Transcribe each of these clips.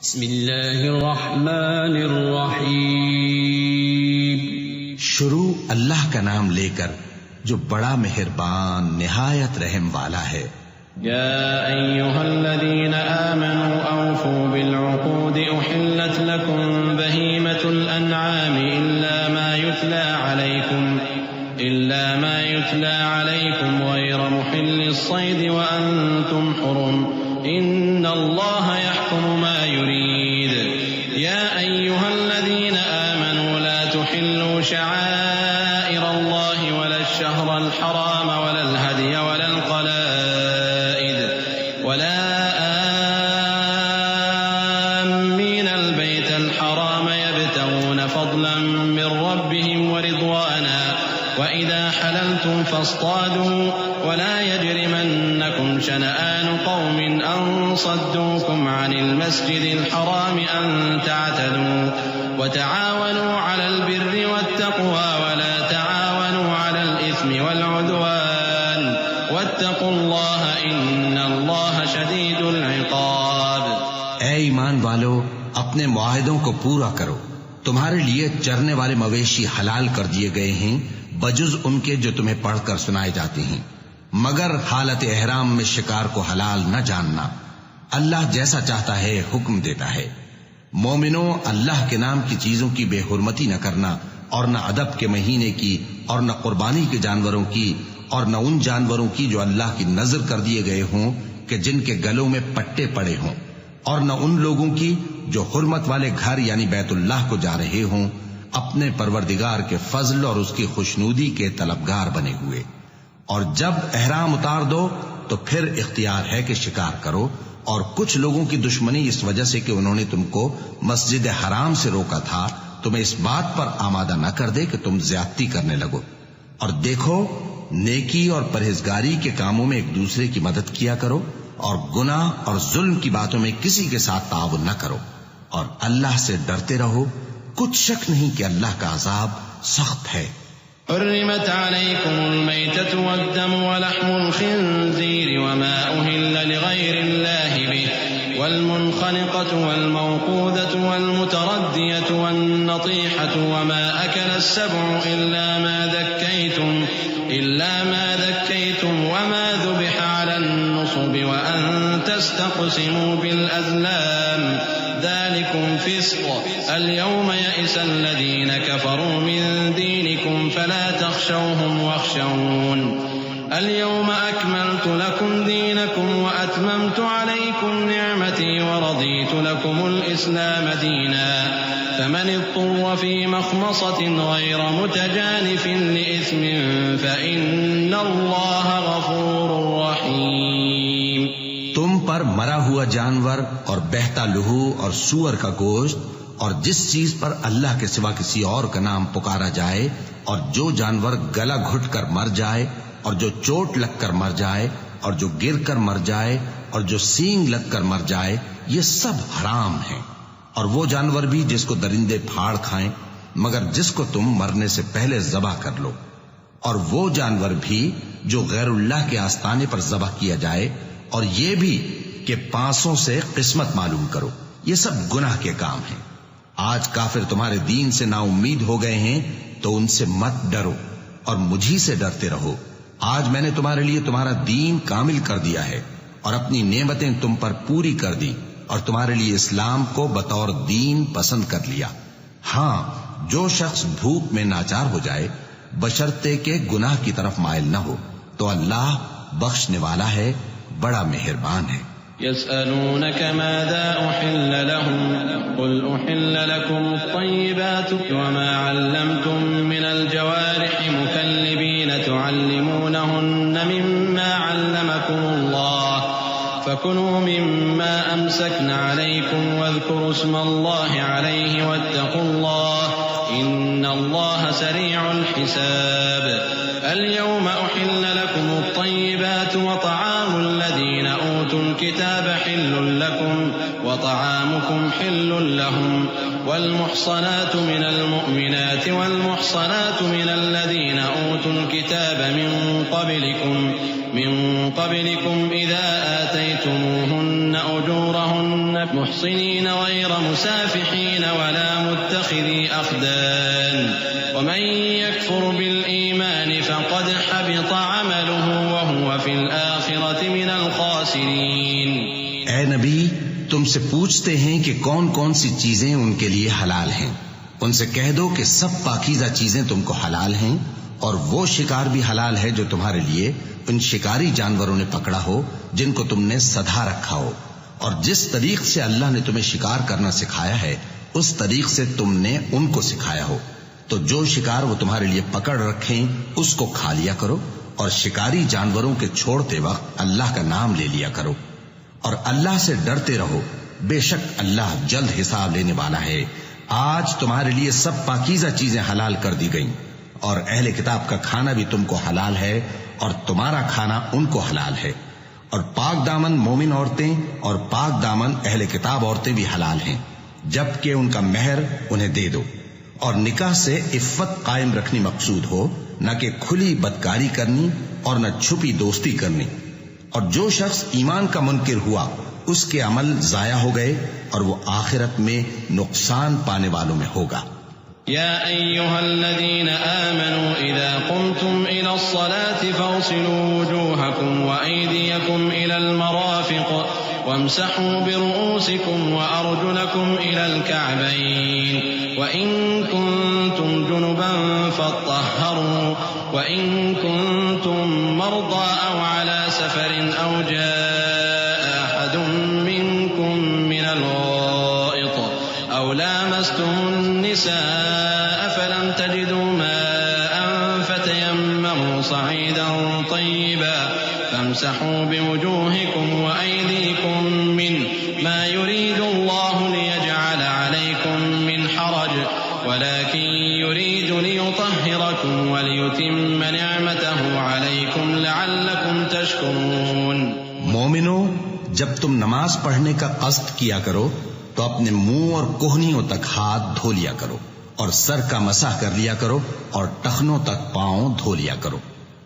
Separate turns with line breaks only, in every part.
بسم اللہ الرحمن الرحیم.
شروع اللہ کا نام لے کر جو بڑا مہربان نہایت رحم والا ہے.
يا أيها الذين آمنوا أوفوا بالعقود أحلت لكم بهيمة الأنعام إلا ما يتلى عليكم غير محل الصيد وأنتم حرم إن الله يحكم ما يريد. يا أيها الذين آمنوا لا تحلوا شعائر الله ولا الشهر الحرام ولا الهدي ولا القلائد ولا آمين البيت الحرام يبتغون فضلا من ربهم ورضوانا وإذا حللتم فاصطادوا ولا يجرمنكم شنآن قوم أن صدوكم عن المسجد الحرام أن تعتدوا وتعاونوا على البر والتقوى ولا تعاونوا على الإثم والعدوان واتقوا الله إن الله شديد العقاب.
اے ایمان والو، اپنے معاہدوں کو پورا کرو. تمہارے لیے چرنے والے مویشی حلال کر دیے گئے ہیں بجز ان کے جو تمہیں پڑھ کر سنائے جاتے ہیں، مگر حالت احرام میں شکار کو حلال نہ جاننا. اللہ جیسا چاہتا ہے حکم دیتا ہے. مومنوں، اللہ کے نام کی چیزوں کی بے حرمتی نہ کرنا، اور نہ ادب کے مہینے کی، اور نہ قربانی کے جانوروں کی، اور نہ ان جانوروں کی جو اللہ کی نذر کر دیے گئے ہوں کہ جن کے گلوں میں پٹے پڑے ہوں، اور نہ ان لوگوں کی جو حرمت والے گھر یعنی بیت اللہ کو جا رہے ہوں اپنے پروردگار کے فضل اور اس کی خوشنودی کے طلبگار بنے ہوئے. اور جب احرام اتار دو تو پھر اختیار ہے کہ شکار کرو. اور کچھ لوگوں کی دشمنی اس وجہ سے کہ انہوں نے تم کو مسجد حرام سے روکا تھا تمہیں اس بات پر آمادہ نہ کر دے کہ تم زیادتی کرنے لگو. اور دیکھو، نیکی اور پرہیزگاری کے کاموں میں ایک دوسرے کی مدد کیا کرو، اور گناہ اور ظلم کی باتوں میں کسی کے ساتھ تعاون نہ کرو، اور اللہ سے ڈرتے رہو. کچھ شک نہیں کہ اللہ کا عذاب سخت ہے.
حرمت عليكم الميتة والدم ولحم الخنزير وما أهل لغير الله به والمنخنقة والموقوذة والمتردية والنطيحة وما أكل السبع إلا ما ذكيتم وما ذبح على النصب وأن تستقسموا بالأزلام ذلكم فسق. اليوم يئس الذين كفروا من دينكم فلا تخشوهم واخشون. اليوم أكملت لكم دينكم وأتممت عليكم نعمتي ورضيت لكم الإسلام دينا. فمن اضطر في مخمصة غير متجانف لإثم فإن الله غفور رحيم.
تم پر مرا ہوا جانور اور بہتا لہو اور سور کا گوشت اور جس چیز پر اللہ کے سوا کسی اور کا نام پکارا جائے، اور جو جانور گلا گھٹ کر مر جائے، اور جو چوٹ لگ کر مر جائے، اور جو گر کر مر جائے، اور جو سینگ لگ کر مر جائے، یہ سب حرام ہیں. اور وہ جانور بھی جس کو درندے پھاڑ کھائیں مگر جس کو تم مرنے سے پہلے ذبح کر لو. اور وہ جانور بھی جو غیر اللہ کے آستانے پر ذبح کیا جائے، اور یہ بھی کہ پانسوں سے قسمت معلوم کرو. یہ سب گناہ کے کام ہیں. آج کافر تمہارے دین سے نا امید ہو گئے ہیں تو ان سے مت ڈرو اور مجھی سے ڈرتے رہو. آج میں نے تمہارے لیے تمہارا دین کامل کر دیا ہے اور اپنی نعمتیں تم پر پوری کر دی، اور تمہارے لیے اسلام کو بطور دین پسند کر لیا. ہاں، جو شخص بھوک میں ناچار ہو جائے بشرطے کہ گناہ کی طرف مائل نہ ہو تو اللہ بخشنے والا ہے، بڑا مہربان ہے.
يسألونك ماذا أحل لهم قل أحل لكم الطيبات وما علمتم من الجوارح مكلبين تعلمونهن مما علمكم الله فكلوا مما أمسكن عليكم واذكروا اسم الله عليه واتقوا الله إن الله سريع الحساب. اليوم أحل لكم الطيبات وطعام الذين أوتوا الكتاب حل لكم وطعامكم حل لهم والمحصنات من المؤمنات والمحصنات من الذين أوتوا الكتاب من قبلكم من قبلكم إذا آتيتموهن أجورهن محصنين غير مسافحين ولا متخذي أخدان ومن يكفر بالإيمان فقد حبط عمله وهو في الآخرة من الخاسرين.
اے نبی، تم سے پوچھتے ہیں کہ کون کون سی چیزیں ان کے لیے حلال ہیں. ان سے کہہ دو کہ سب پاکیزہ چیزیں تم کو حلال ہیں، اور وہ شکار بھی حلال ہے جو تمہارے لیے ان شکاری جانوروں نے پکڑا ہو جن کو تم نے سدھا رکھا ہو، اور جس طریق سے اللہ نے تمہیں شکار کرنا سکھایا ہے اس طریق سے تم نے ان کو سکھایا ہو. تو جو شکار وہ تمہارے لیے پکڑ رکھیں اس کو کھا لیا کرو، اور شکاری جانوروں کے چھوڑتے وقت اللہ کا نام لے لیا کرو، اور اللہ سے ڈرتے رہو، بے شک اللہ جلد حساب لینے والا ہے. آج تمہارے لیے سب پاکیزہ چیزیں حلال کر دی گئیں، اور اہل کتاب کا کھانا بھی تم کو حلال ہے اور تمہارا کھانا ان کو حلال ہے. اور پاک دامن مومن عورتیں اور پاک دامن اہل کتاب عورتیں بھی حلال ہیں، جبکہ ان کا مہر انہیں دے دو. اور نکاح سے عفت قائم رکھنی مقصود ہو، نہ کہ کھلی بدکاری کرنی اور نہ چھپی دوستی کرنی. اور جو شخص ایمان کا منکر ہوا اس کے عمل ضائع ہو گئے اور وہ آخرت میں نقصان پانے والوں میں ہوگا.
يا أيها الذين آمنوا إذا قمتم إلى الصلاة فاغسلوا وجوهكم وأيديكم إلى المرافق وامسحوا برؤوسكم وأرجلكم إلى الكعبين وإن كنتم جنبا فاطهروا وإن كنتم مرضى أو على سفر أو جاء أحد منكم من الغائط أو لامستم النساء فلم تجدوا ماء فتيمموا صعيدا طيبا فامسحوا بوجوهكم وأيديكم منه ما يريد الله ليجعل عليكم من حرج ولكن يريد ليطهركم وليتم نعمته عليكم لعلكم تشكرون.
مومنو، جب تم نماز پڑھنے کا قصد کیا کرو تو اپنے منہ اور کوہنیوں تک ہاتھ دھو لیا کرو، اور سر کا مسح کر لیا کرو، اور ٹخنوں تک پاؤں دھو لیا کرو.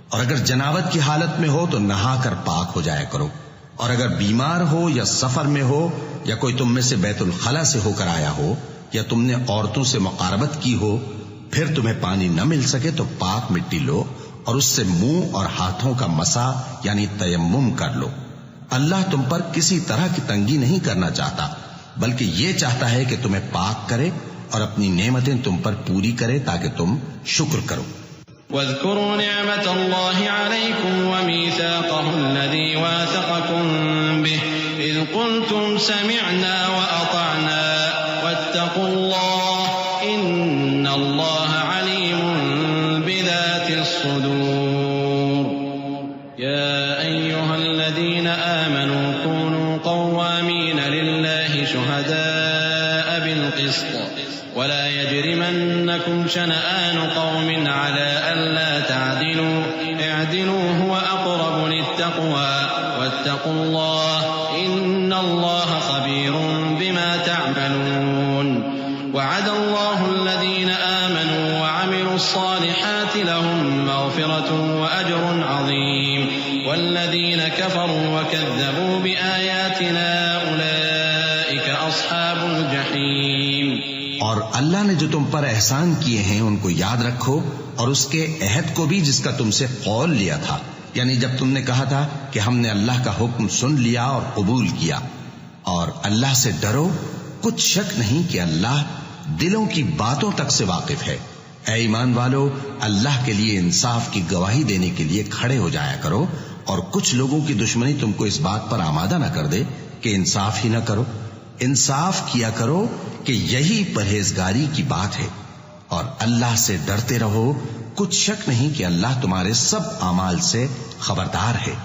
اور اگر جنابت کی حالت میں ہو تو نہا کر پاک ہو جایا کرو. اور اگر بیمار ہو یا سفر میں ہو یا کوئی تم میں سے بیت الخلا سے ہو کر آیا ہو یا تم نے عورتوں سے مقاربت کی ہو، پھر تمہیں پانی نہ مل سکے تو پاک مٹی لو اور اس سے منہ اور ہاتھوں کا مسح یعنی تیمم کر لو. اللہ تم پر کسی طرح کی تنگی نہیں کرنا چاہتا، بلکہ یہ چاہتا ہے کہ تمہیں پاک کرے اور اپنی نعمتیں تم پر پوری کرے تاکہ تم شکر کرو.
واذكروا نعمة الله عليكم وميثاقه الذي واثقكم به إذ قلتم سمعنا وأطعنا واتقوا الله إن الله عليم بذات الصدور. يا أيها الذين آمنوا كونوا قوامين لله شهداء بالقسط ولا يجرمنكم شنآن قوم على ألا تعدلوا اعدلوا هو أقرب للتقوى واتقوا الله إن الله خبير بما تعملون. وعد الله الذين آمنوا وعملوا الصالحات لهم مغفرة وأجر عظيم والذين كفروا وكذبوا بآياتنا أولئك أصحاب الجحيم.
اور اللہ نے جو تم پر احسان کیے ہیں ان کو یاد رکھو، اور اس کے عہد کو بھی جس کا تم سے قول لیا تھا، یعنی جب تم نے کہا تھا کہ ہم نے اللہ کا حکم سن لیا اور قبول کیا. اور اللہ سے ڈرو، کچھ شک نہیں کہ اللہ دلوں کی باتوں تک سے واقف ہے. اے ایمان والو، اللہ کے لیے انصاف کی گواہی دینے کے لیے کھڑے ہو جایا کرو، اور کچھ لوگوں کی دشمنی تم کو اس بات پر آمادہ نہ کر دے کہ انصاف ہی نہ کرو. انصاف کیا کرو کہ یہی پرہیزگاری کی بات ہے، اور اللہ سے ڈرتے رہو، کچھ شک نہیں کہ اللہ تمہارے سب اعمال سے خبردار ہے.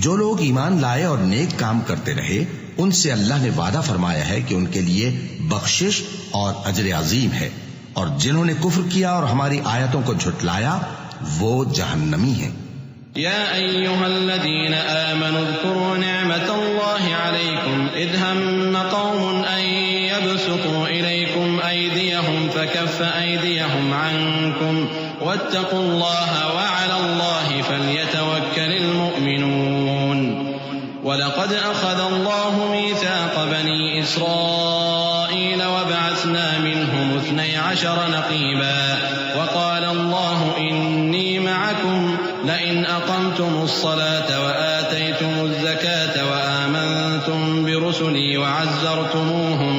جو لوگ ایمان لائے اور نیک کام کرتے رہے ان سے اللہ نے وعدہ فرمایا ہے کہ ان کے لیے بخشش اور اجر عظیم ہے، اور جنہوں نے کفر کیا اور ہماری آیتوں کو جھٹلایا وہ جہنمی ہیں.
يا أيها الذين آمنوا اذكروا نعمة الله عليكم إذ هم قوم أن يبسطوا إليكم أيديهم فكف أيديهم عنكم واتقوا الله وعلى الله فليتوكل المؤمنون. وَلَقَدْ أَخَذَ اللَّهُ مِيثَاقَ بَنِي إِسْرَائِيلَ وَبَعَثْنَا مِنْهُمُ 12 نَقِيبًا وَقَالَ اللَّهُ إِنِّي مَعَكُمْ لَئِنْ أَقَمْتُمُ الصَّلَاةَ وَآتَيْتُمُ الزَّكَاةَ وَآمَنْتُمْ بِرُسُلِي وَعَزَّرْتُمُوهُمْ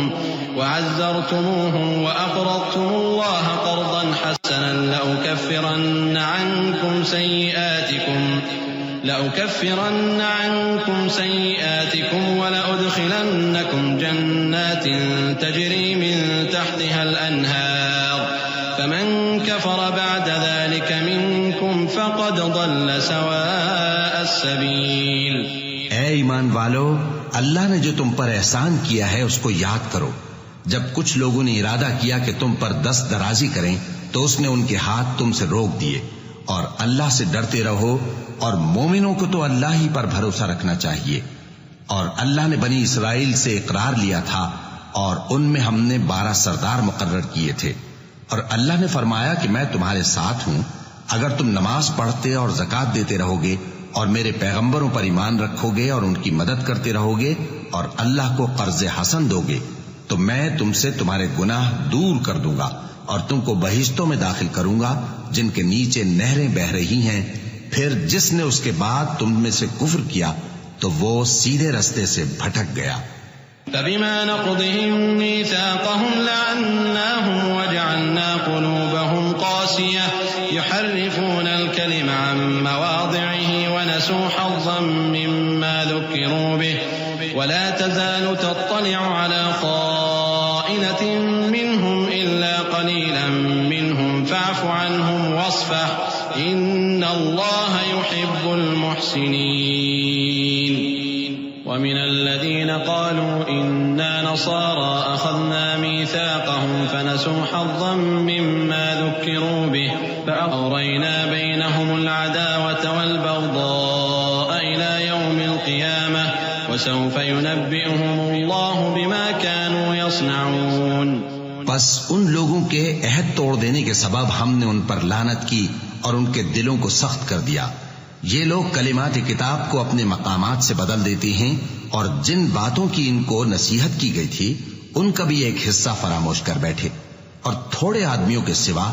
وَأَقْرَضْتُمُ اللَّهَ قَرْضًا حَسَنًا لَأُكَفِّرَنَّ عَنْكُمْ سَيِّئَاتِكُمْ وَلَأُدْخِلَنَّكُمْ جَنَّاتٍ تَجْرِي مِنْ تَحْتِهَا الْأَنْهَارُ فَمَنْ كَفَرَ بَعْدَ ذَلِكَ مِنْكُمْ فَقَدْ ضَلَّ سَوَاءَ السَّبِيلِ۔
اے ایمان والو، اللہ نے جو تم پر احسان کیا ہے اس کو یاد کرو۔ جب کچھ لوگوں نے ارادہ کیا کہ تم پر دست درازی کریں تو اس نے ان کے ہاتھ تم سے روک دیے، اور اللہ سے ڈرتے رہو، اور مومنوں کو تو اللہ ہی پر بھروسہ رکھنا چاہیے۔ اور اللہ نے بنی اسرائیل سے اقرار لیا تھا، اور ان میں ہم نے 12 سردار مقرر کیے تھے، اور اللہ نے فرمایا کہ میں تمہارے ساتھ ہوں اگر تم نماز پڑھتے اور زکوٰۃ دیتے رہو گے اور میرے پیغمبروں پر ایمان رکھو گے اور ان کی مدد کرتے رہو گے اور اللہ کو قرض حسن دو گے تو میں تم سے تمہارے گناہ دور کر دوں گا اور تم کو بہشتوں میں داخل کروں گا جن کے نیچے نہریں بہہ رہی ہیں۔ پھر جس نے اس کے بعد تم میں سے کفر کیا تو وہ سیدھے رستے سے بھٹک گیا۔
فَبِمَا نَقْضِهِم مِّيثَاقَهُمْ لَعَنَّاهُمْ وَجَعَلْنَا قُلُوبَهُمْ قَاسِيَةً يُحَرِّفُونَ الْكَلِمَ عَن مَّوَاضِعِهِ وَنَسُوا حَظًّا مِّمَّا ذُكِّرُوا بِهِ وَلَا تَزَالُ تَطَّلِعُ عَلَىٰ خَائِنَةٍ مِّنْهُمْ إِلَّا قَلِيلًا مِّنْهُمْ فَاعْفُ عَنْهُمْ وَاصْفَحْ إِنَّ اللَّهَ يُحِبُّ الْمُحْسِنِينَ۔ وَمِنَ الَّذِينَ قَالُوا إِنَّا نَصَارَىٰ أَخَذْنَا مِيثَاقَهُمْ فَنَسُوا حَظًّا مِّمَّا ذُكِّرُوا بِهِ فَأَغْرَيْنَا بَيْنَهُمُ الْعَدَاوَةَ وَالْبَغْضَاءَ إِلَىٰ يَوْمِ الْقِيَامَةِ وَسَوْفَ يُنَبِّئُهُمُ اللَّهُ بِمَا كَانُوا يَصْنَعُونَ۔
پس ان لوگوں کے عہد توڑ دینے کے سبب ہم نے ان پر لعنت کی اور ان کے دلوں کو سخت کر دیا۔ یہ لوگ کلمات کتاب کو اپنے مقامات سے بدل دیتے ہیں، اور جن باتوں کی ان کو نصیحت کی گئی تھی ان کا بھی ایک حصہ فراموش کر بیٹھے، اور تھوڑے آدمیوں کے سوا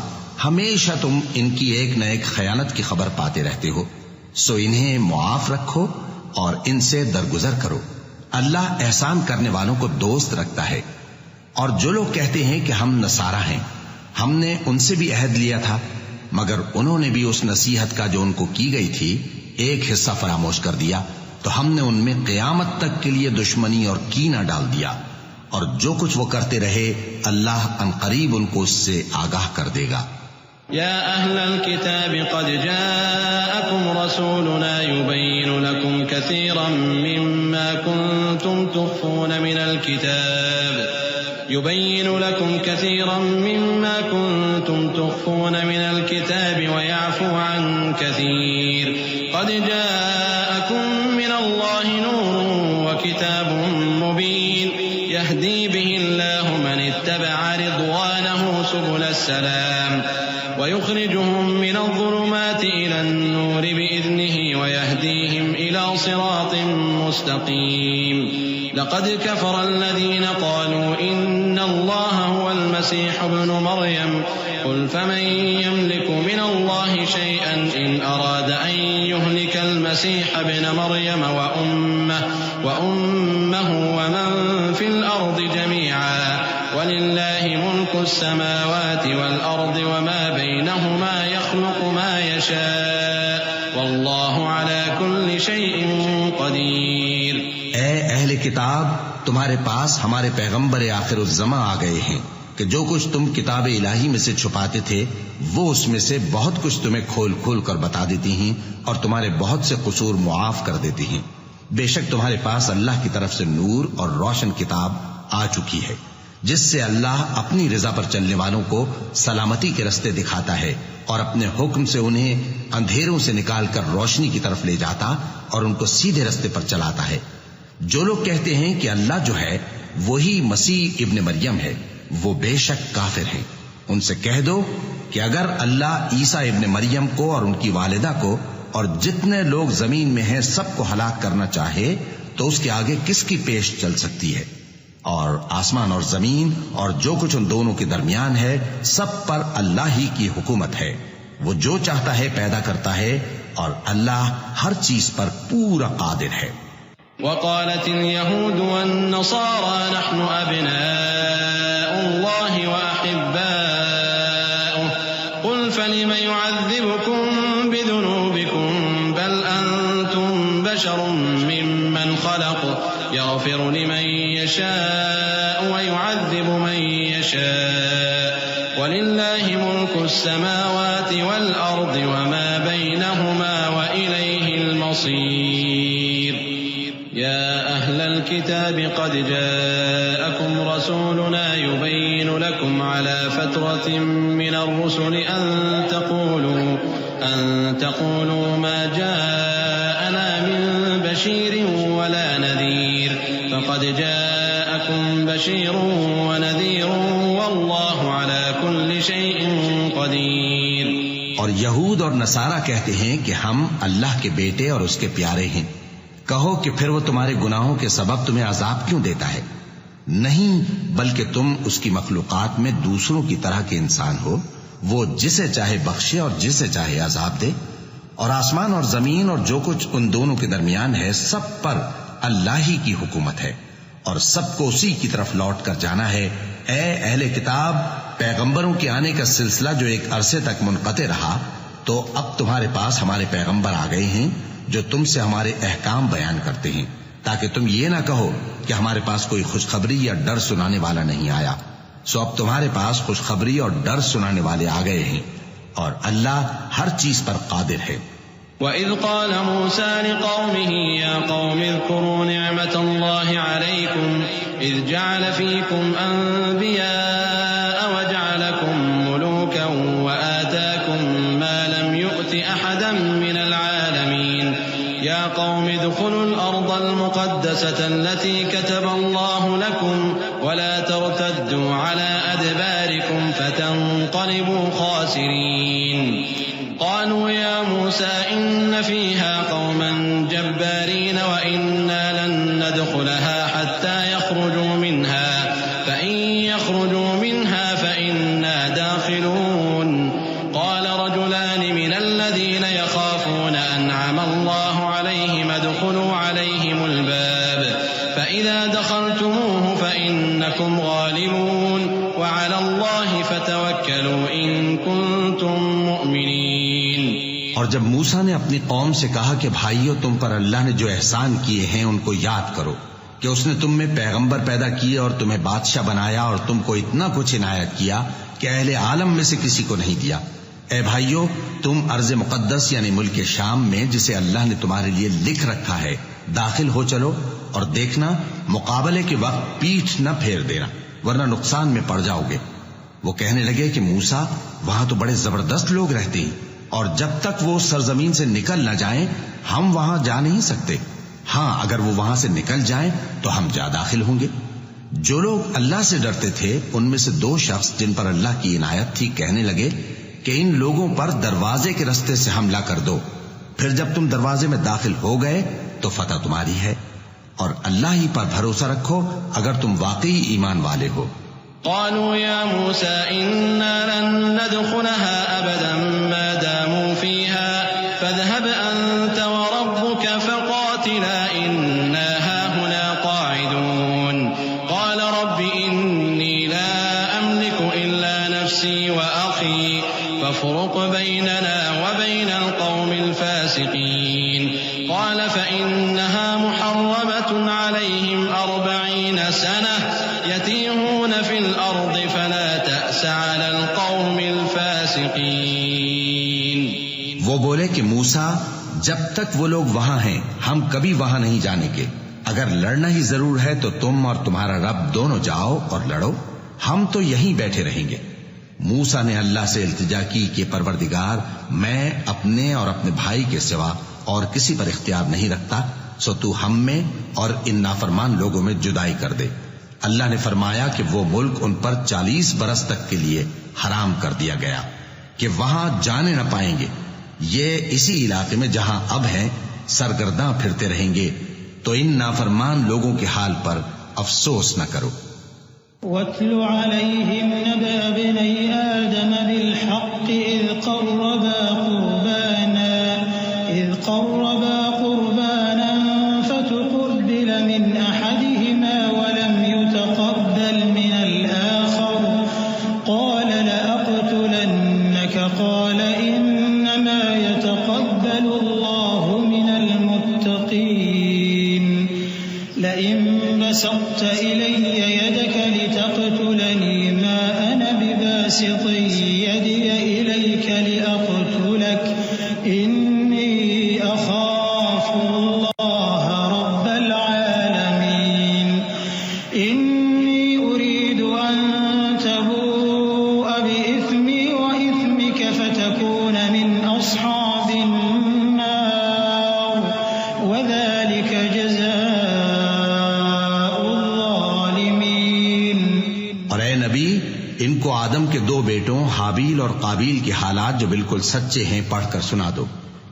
ہمیشہ تم ان کی ایک نہ ایک خیانت کی خبر پاتے رہتے ہو، سو انہیں معاف رکھو اور ان سے درگزر کرو۔ اللہ احسان کرنے والوں کو دوست رکھتا ہے۔ اور جو لوگ کہتے ہیں کہ ہم نصارہ ہیں، ہم نے ان سے بھی عہد لیا تھا، مگر انہوں نے بھی اس نصیحت کا جو ان کو کی گئی تھی ایک حصہ فراموش کر دیا، تو ہم نے ان میں قیامت تک کے لیے دشمنی اور کینہ ڈال دیا، اور جو کچھ وہ کرتے رہے اللہ عنقریب ان کو اس سے آگاہ کر دے گا۔
يا أهل الكتاب قد جاءكم رسولنا يبين لكم كثيرا مما كنتم تخفون من الكتاب ويعفو عن كثير قد جاءكم من الله نور وكتاب مبين يهدي به الله من اتبع رضوانه سبل السلام ويخرجهم من الظلمات إلى النور بإذنه ويهديهم إلى صراط مستقيم۔ لقد كفر الذين قالوا إن الله هو المسيح ابن مريم قل فمن يملك من الله شيئا إن أراد أن يهلك المسيح ابن مريم وأمه ومن في الأرض جميعا ولله ملك السماوات والأرض وما بينهما يخلق ما يشاء والله على كل شيء قدير۔
اے اہل کتاب، تمہارے پاس ہمارے پیغمبر آخر الزماں آ گئے ہیں کہ جو کچھ تم کتاب الہی میں سے چھپاتے تھے وہ اس میں سے بہت کچھ تمہیں کھول کھول کر بتا دیتی ہیں اور تمہارے بہت سے قصور معاف کر دیتی ہیں۔ بے شک تمہارے پاس اللہ کی طرف سے نور اور روشن کتاب آ چکی ہے جس سے اللہ اپنی رضا پر چلنے والوں کو سلامتی کے رستے دکھاتا ہے اور اپنے حکم سے انہیں اندھیروں سے نکال کر روشنی کی طرف لے جاتا اور ان کو سیدھے رستے پر چلاتا ہے۔ جو لوگ کہتے ہیں کہ اللہ جو ہے وہی مسیح ابن مریم ہے وہ بے شک کافر ہیں۔ ان سے کہہ دو کہ اگر اللہ عیسیٰ ابن مریم کو اور ان کی والدہ کو اور جتنے لوگ زمین میں ہیں سب کو ہلاک کرنا چاہے تو اس کے آگے کس کی پیش چل سکتی ہے؟ اور آسمان اور زمین اور جو کچھ ان دونوں کے درمیان ہے سب پر اللہ ہی کی حکومت ہے. وہ جو چاہتا ہے پیدا کرتا ہے اور اللہ ہر چیز پر پورا قادر ہے.
وقالت اليهود والنصارى نحن أبناء الله وأحباؤه قل فلم يعذبكم بذنوبكم بل أنتم بشر ممن خلق يغفر لمن يشاء ويعذب من يشاء ولله ملك السماوات والأرض وما بينهما وإليه المصير. يا أهل الكتاب قد جاءكم رسولنا يبين لكم على فترة من الرسل أن تقولوا ما جاءنا من بشير ولا نذير فقد جاءكم بشير ونذير والله على كل شيء قدير.
اور یہود اور نصارہ کہتے ہیں کہ ہم اللہ کے بیٹے اور اس کے پیارے ہیں. کہو کہ پھر وہ تمہارے گناہوں کے سبب تمہیں عذاب کیوں دیتا ہے؟ نہیں، بلکہ تم اس کی مخلوقات میں دوسروں کی طرح کے انسان ہو. وہ جسے چاہے بخشے اور جسے چاہے عذاب دے. اور آسمان اور زمین اور جو کچھ ان دونوں کے درمیان ہے سب پر اللہ ہی کی حکومت ہے اور سب کو اسی کی طرف لوٹ کر جانا ہے. اے اہل کتاب، پیغمبروں کے آنے کا سلسلہ جو ایک عرصے تک منقطع رہا، تو اب تمہارے پاس ہمارے پیغمبر آ گئے ہیں جو تم سے ہمارے احکام بیان کرتے ہیں، تاکہ تم یہ نہ کہو کہ ہمارے پاس کوئی خوشخبری یا ڈر سنانے والا نہیں آیا. سو اب تمہارے پاس خوشخبری اور ڈر سنانے والے آ گئے ہیں اور اللہ ہر چیز پر قادر ہے.
وَإِذْ قَالَ مُوسَى لِقَوْمِهِ يَا قَوْمِ اذْكُرُوا نِعْمَةَ اللَّهِ عَلَيْكُمْ إِذْ جَعَلَ فِيكُمْ أَنْبِيَاءَ وَجَعَلَكُمْ مُلُوكًا وَآتَاكُمْ مَا لَمْ يُؤْتِ أَحَدًا مِنَ الْعَالَمِينَ. يَا قَوْمِ ادْخُلُوا الْأَرْضَ الْمُقَدَّسَةَ الَّتِي كَتَبَ اللَّهُ لَكُمْ وَلَا تَرْتَدُّوا عَلَى أَدْبَارِكُمْ فَتَنْقَلِبُوا خَاسِرِينَ. قالوا يا موسى إن فيها قوما جبارين وإنا لن ندخلها حتى يخرجوا منها فإن يخرجوا منها فإنا داخلون. قال رجلان من الذين يخافون أنعم الله عليهم ادخلوا عليهم الباب فإذا دخلتموه فإنكم غالبون وعلى الله فتوكلوا إن كنتم مؤمنين.
اور جب موسیٰ نے اپنی قوم سے کہا کہ بھائیو، تم پر اللہ نے جو احسان کیے ہیں ان کو یاد کرو، کہ اس نے تم میں پیغمبر پیدا کیے اور تمہیں بادشاہ بنایا اور تم کو اتنا کچھ عنایت کیا کہ اہل عالم میں سے کسی کو نہیں دیا. اے بھائیو، تم ارض مقدس یعنی ملک شام میں جسے اللہ نے تمہارے لیے لکھ رکھا ہے داخل ہو چلو، اور دیکھنا مقابلے کے وقت پیٹھ نہ پھیر دینا ورنہ نقصان میں پڑ جاؤ گے. وہ کہنے لگے کہ موسیٰ، وہاں تو بڑے زبردست لوگ رہتے ہیں اور جب تک وہ سرزمین سے نکل نہ جائیں ہم وہاں جا نہیں سکتے. ہاں، اگر وہ وہاں سے نکل جائیں تو ہم جا داخل ہوں گے. جو لوگ اللہ سے ڈرتے تھے ان میں سے دو شخص جن پر اللہ کی عنایت تھی کہنے لگے کہ ان لوگوں پر دروازے کے رستے سے حملہ کر دو، پھر جب تم دروازے میں داخل ہو گئے تو فتح تمہاری ہے، اور اللہ ہی پر بھروسہ رکھو اگر تم واقعی ایمان والے ہو.
قالوا يا موسى إنا لن ندخلها أبدا ما داموا فيها فاذهب أنت وربك فقاتلا إنا هاهنا قاعدون. قال رب إني لا أملك إلا نفسي وأخي فافرق بيننا وبين القوم الفاسقين. قال فإنها محرمة عليهم 40 سنة يتيهون في الأرض فلا تأس على القوم الفاسقين.
وہ بولے کہ موسیٰ، جب تک وہ لوگ وہاں ہیں ہم کبھی وہاں نہیں جانے کے. اگر لڑنا ہی ضرور ہے تو تم اور تمہارا رب دونوں جاؤ اور لڑو، ہم تو یہیں بیٹھے رہیں گے. موسیٰ نے اللہ سے التجا کی کہ پروردگار، میں اپنے اور اپنے بھائی کے سوا اور کسی پر اختیار نہیں رکھتا، سو تو ہم میں اور ان نافرمان لوگوں میں جدائی کر دے. اللہ نے فرمایا کہ وہ ملک ان پر 40 برس تک کے لیے حرام کر دیا گیا کہ وہاں جانے نہ پائیں گے. یہ اسی علاقے میں جہاں اب ہیں سرگرداں پھرتے رہیں گے. تو تو ان نافرمان لوگوں کے حال پر افسوس نہ کرو۔
وَاتْلُ عَلَيْهِمْ نَبَأَ ابْنَيْ آدَمَ بِالْحَقِّ إِذْ قَرَّبَا قُرْبَانًا فَتُقُبِّلَ مِنْ أَحَدِهِمَا وَلَمْ يُتَقَبَّلْ مِنَ الْآخَرِ قَالَ لَأَقْتُلَنَّكَ قَالَ إِنَّمَا يَتَقَبَّلُ اللَّهُ مِنَ الْمُتَّقِينَ لَئِن بَسَطتَ إِلَيَّ يَدَكَ لِتَقْتُلَنِي مَا أَنَا بِبَاسِطٍ يَدِيَ إِلَيْكَ لِأَقْتُلَكَ إِنِّي أَخَافُ اللَّهَ رَبَّ الْعَالَمِينَ إِنِّي أُرِيدُ أَن تَبُوءَ بِإِثْمِي وَإِثْمِكَ فَتَكُونَ مِنْ أَصْحَابِ النَّارِ وَذَلِكَ جَزَاءُ الظَّالِمِينَ۔
اور اے نبی، ان کو آدم کے دو بیٹوں حابیل اور قابیل کے حالات جو بالکل سچے ہیں پڑھ کر سنا دو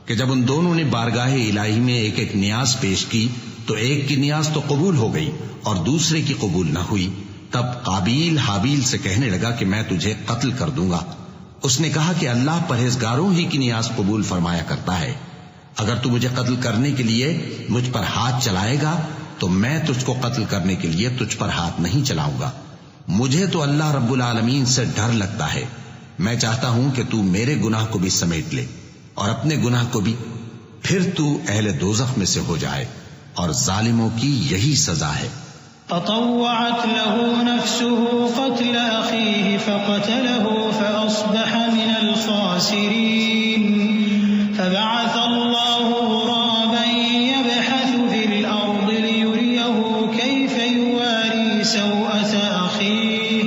کہ جب ان دونوں نے بارگاہ الہی میں ایک ایک نیاز پیش کی تو ایک کی نیاز تو قبول ہو گئی اور دوسرے کی قبول نہ ہوئی۔ تب قابیل حابیل سے کہنے لگا کہ میں تجھے قتل کر دوں گا۔ اس نے کہا کہ اللہ پرہیزگاروں ہی کی نیاز قبول فرمایا کرتا ہے، اگر تو مجھے قتل کرنے کے لیے مجھ پر ہاتھ چلائے گا تو میں تجھ کو قتل کرنے کے لیے تجھ پر ہاتھ نہیں چلاؤں گا۔ مجھے تو اللہ رب العالمین سے ڈر لگتا ہے، میں چاہتا ہوں کہ تو میرے گناہ کو بھی سمیٹ لے اور اپنے گناہ کو بھی، پھر تو اہل دوزخ میں سے ہو جائے، اور ظالموں کی یہی سزا ہے۔
فطوعت له نفسه قتل أخيه فقتله فأصبح من الخاسرين فبعث الله غرابا يبحث في الأرض ليريه كيف يواري سوءة أخيه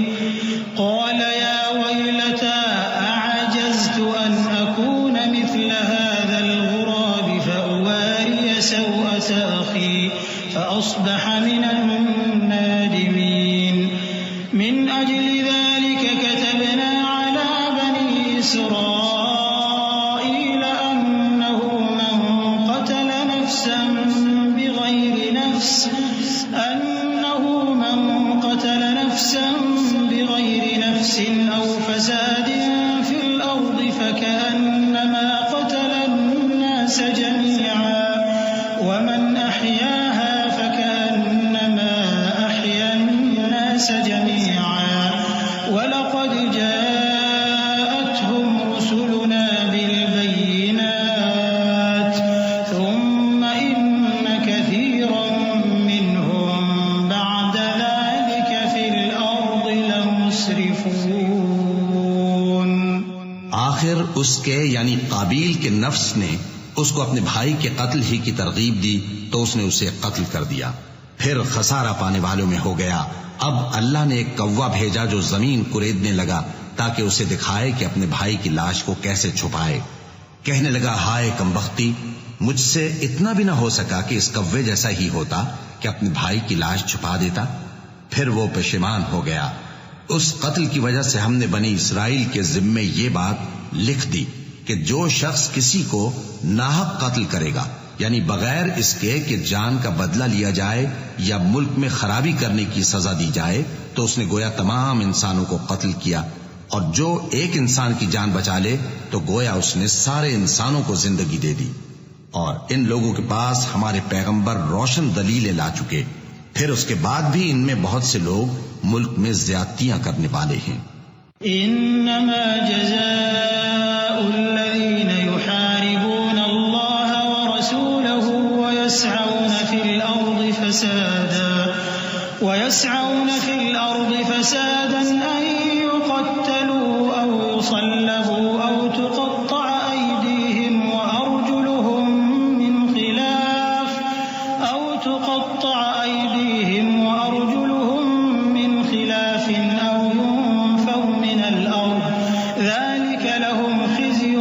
قال يا ويلتى أعجزت أن أكون مثل هذا الغراب فأواري سوءة أخي فأصبح من النادمين من أجل ذلك كتبنا على بني إسرائيل أنه من قتل نفسا بغير نفس أو فساد في الأرض فكأنما قتل الناس جميعا ومن أحياها فكأنما أحيا الناس جميعا ولقد جاءتهم رسلنا بالبينات ثم إن كثيرا منهم بعد ذلك في الأرض لمسرفون۔
آخر اس کے یعنی قابیل کے نفس نے اس کو اپنے بھائی کے قتل ہی کی ترغیب دی تو اس نے اسے قتل کر دیا، پھر خسارہ پانے والوں میں ہو گیا۔ اب اللہ نے ایک کوا بھیجا جو زمین کریدنے لگا تاکہ اسے دکھائے کہ اپنے بھائی کی لاش کو کیسے چھپائے۔ کہنے لگا ہائے کمبختی، مجھ سے اتنا بھی نہ ہو سکا کہ اس کوے جیسا ہی ہوتا کہ اپنے بھائی کی لاش چھپا دیتا۔ پھر وہ پشیمان ہو گیا۔ اس قتل کی وجہ سے ہم نے بنی اسرائیل کے ذمے یہ بات لکھ دی کہ جو شخص کسی کو ناحق قتل کرے گا، یعنی بغیر اس کے کہ جان کا بدلہ لیا جائے یا ملک میں خرابی کرنے کی سزا دی جائے، تو اس نے گویا تمام انسانوں کو قتل کیا، اور جو ایک انسان کی جان بچا لے تو گویا اس نے سارے انسانوں کو زندگی دے دی۔ اور ان لوگوں کے پاس ہمارے پیغمبر روشن دلیلیں لا چکے، پھر اس کے بعد بھی ان میں بہت سے لوگ ملک میں زیادتیاں کرنے والے ہیں۔
انما جزاء الذين يحاربون الله ورسوله ويسعون في الأرض فسادا أن يقتلوا أو يصلبوا أو تقطع أيديهم وأرجلهم من خلاف أو ينفوا من الأرض ذلك لهم خزي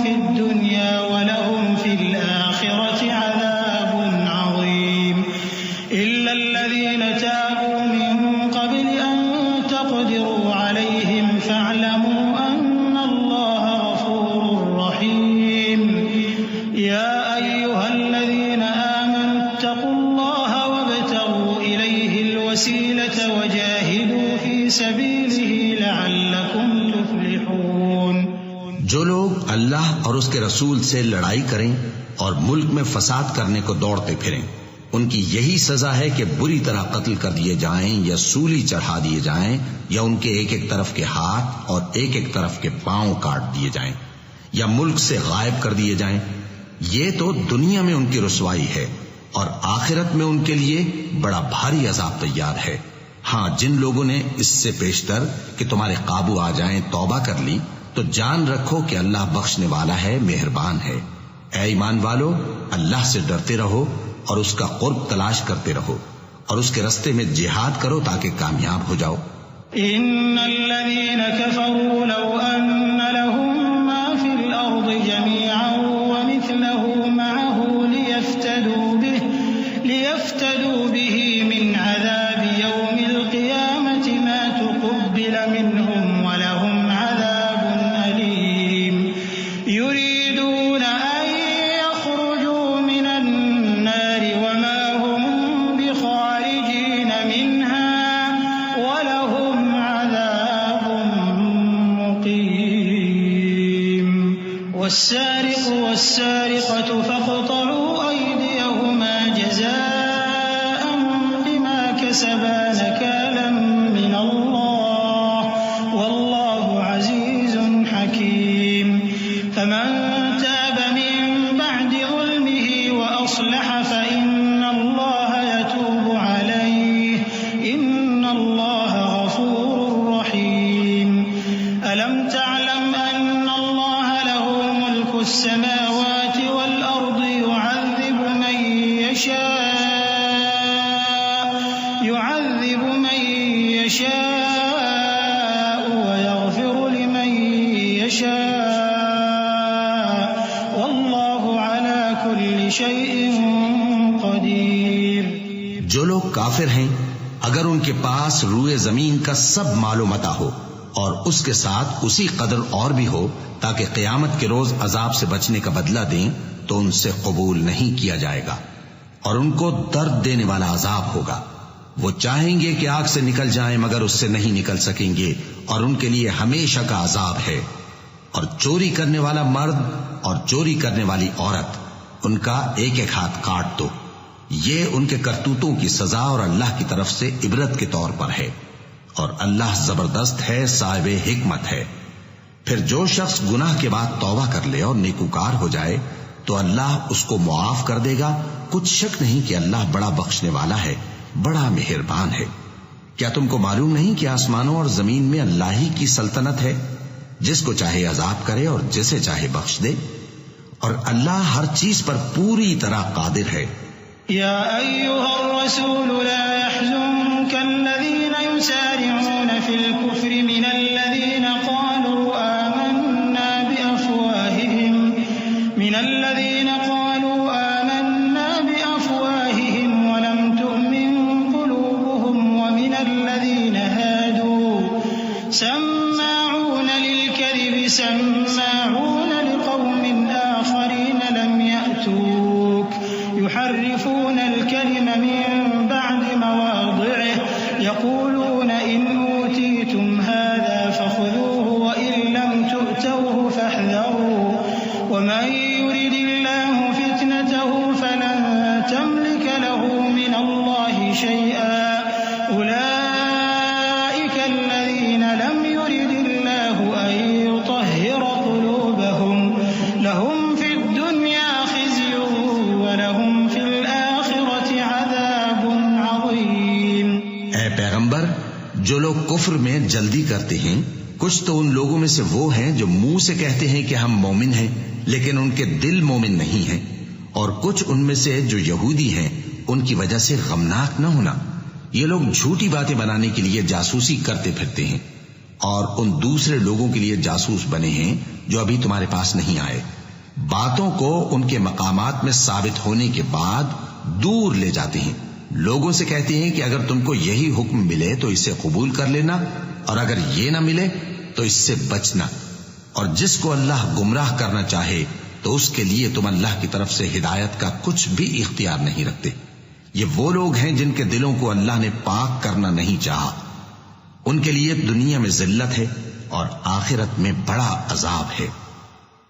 في الدنيا ولهم في الآخرة عذاب عظيم إلا الذين تابوا من قبل أن تقدروا عليهم فاعلموا أن الله غفور رحيم يا أيها الذين آمنوا اتقوا الله وجاهدوا في سبيله لعلكم تفلحون.
جو لوگ اللہ اور اس کے رسول سے لڑائی کریں اور ملک میں فساد کرنے کو دوڑتے پھریں، ان کی یہی سزا ہے کہ بری طرح قتل کر دیے جائیں یا سولی چڑھا دیے جائیں یا ان کے ایک ایک طرف کے ہاتھ اور ایک ایک طرف کے پاؤں کاٹ دیے جائیں یا ملک سے غائب کر دیے جائیں. یہ تو دنیا میں ان کی رسوائی ہے اور آخرت میں ان کے لیے بڑا بھاری عذاب تیار ہے. ہاں، جن لوگوں نے اس سے پیشتر کہ تمہارے قابو آ جائیں توبہ کر لی تو جان رکھو کہ اللہ بخشنے والا ہے، مہربان ہے. اے ایمان والو، اللہ سے ڈرتے رہو اور اس کا قرب تلاش کرتے رہو اور اس کے رستے میں جہاد کرو تاکہ کامیاب ہو جاؤ.
ان الذين كفروا لو ان لهم ما في الارض جميعا ومثله معه ليفتدوا به من عذاب يوم القيامة ما تقبل منهم ولهم عذاب أليم. يريدون أن يخرجوا من النار وما هم بخارجين منها ولهم عذاب مقيم. والسارق والسارقة فاقطعوا أيديهما جزاء بما كسبا نكالا من الله والله عزيز حكيم. فمن تاب من بعد ظلمه وأصلح فإن الله يتوب عليه إن الله غفور رحيم. ألم تعلم أن الله له ملك السماوات والأرض يعذب من يشاء ويغفر لمن يشاء والله على كل شيء قدير.
جو لوگ کافر ہیں اگر ان کے پاس روئے زمین کا سب مال و متاع ہو اور اس کے ساتھ اسی قدر اور بھی ہو تاکہ قیامت کے روز عذاب سے بچنے کا بدلہ دیں تو ان سے قبول نہیں کیا جائے گا اور ان کو درد دینے والا عذاب ہوگا. وہ چاہیں گے کہ آگ سے نکل جائیں مگر اس سے نہیں نکل سکیں گے اور ان کے لیے ہمیشہ کا عذاب ہے. اور چوری کرنے والا مرد اور چوری کرنے والی عورت ان کا ایک ایک ہاتھ کاٹ دو. یہ ان کے کرتوتوں کی سزا اور اللہ کی طرف سے عبرت کے طور پر ہے اور اللہ زبردست ہے، صاحب حکمت ہے. پھر جو شخص گناہ کے بعد توبہ کر لے اور نیکوکار ہو جائے تو اللہ اس کو معاف کر دے گا. کچھ شک نہیں کہ اللہ بڑا بخشنے والا ہے، بڑا مہربان ہے. کیا تم کو معلوم نہیں کہ آسمانوں اور زمین میں اللہ ہی کی سلطنت ہے، جس کو چاہے عذاب کرے اور جسے چاہے بخش دے، اور اللہ ہر چیز پر پوری طرح قادر ہے.
یا ایھا الرسول لا يحزنك الذين يسارعون في الكفر من الذين قالوا آمنا بأفواههم ولم تؤمن قلوبهم ومن الذين هادوا سماعون للكذب سماعون لقوم آخرين لم يأتوك يحرفون الكلم من بعد مواضعه يقولون إن أوتيتم هذا فخذوه وإن لم تؤتوه فاحذروا ومن يرد الله فتنته فلن تملك له من الله شيئا أولئك الذين لم يرد الله أن يطهر قلوبهم لهم في الدنيا خزي ولهم في الآخرة عذاب عظيم.
اے پیغمبر، جو لوگ کفر میں جلدی کرتے ہیں کچھ تو ان لوگوں میں سے وہ ہیں جو منہ سے کہتے ہیں کہ ہم مومن ہیں لیکن ان کے دل مومن نہیں ہیں، اور کچھ ان میں سے جو یہودی ہیں ان کی وجہ سے غمناک نہ ہونا. یہ لوگ جھوٹی باتیں بنانے کے لیے جاسوسی کرتے پھرتے ہیں اور ان دوسرے لوگوں کے لیے جاسوس بنے ہیں جو ابھی تمہارے پاس نہیں آئے. باتوں کو ان کے مقامات میں ثابت ہونے کے بعد دور لے جاتے ہیں. لوگوں سے کہتے ہیں کہ اگر تم کو یہی حکم ملے تو اسے قبول کر لینا اور اگر یہ نہ ملے تو اس سے بچنا، اور جس کو اللہ گمراہ کرنا چاہے تو اس کے لیے تم اللہ کی طرف سے ہدایت کا کچھ بھی اختیار نہیں رکھتے. یہ وہ لوگ ہیں جن کے دلوں کو اللہ نے پاک کرنا نہیں چاہا ان کے لیے دنیا میں ذلت ہے اور آخرت میں بڑا عذاب ہے۔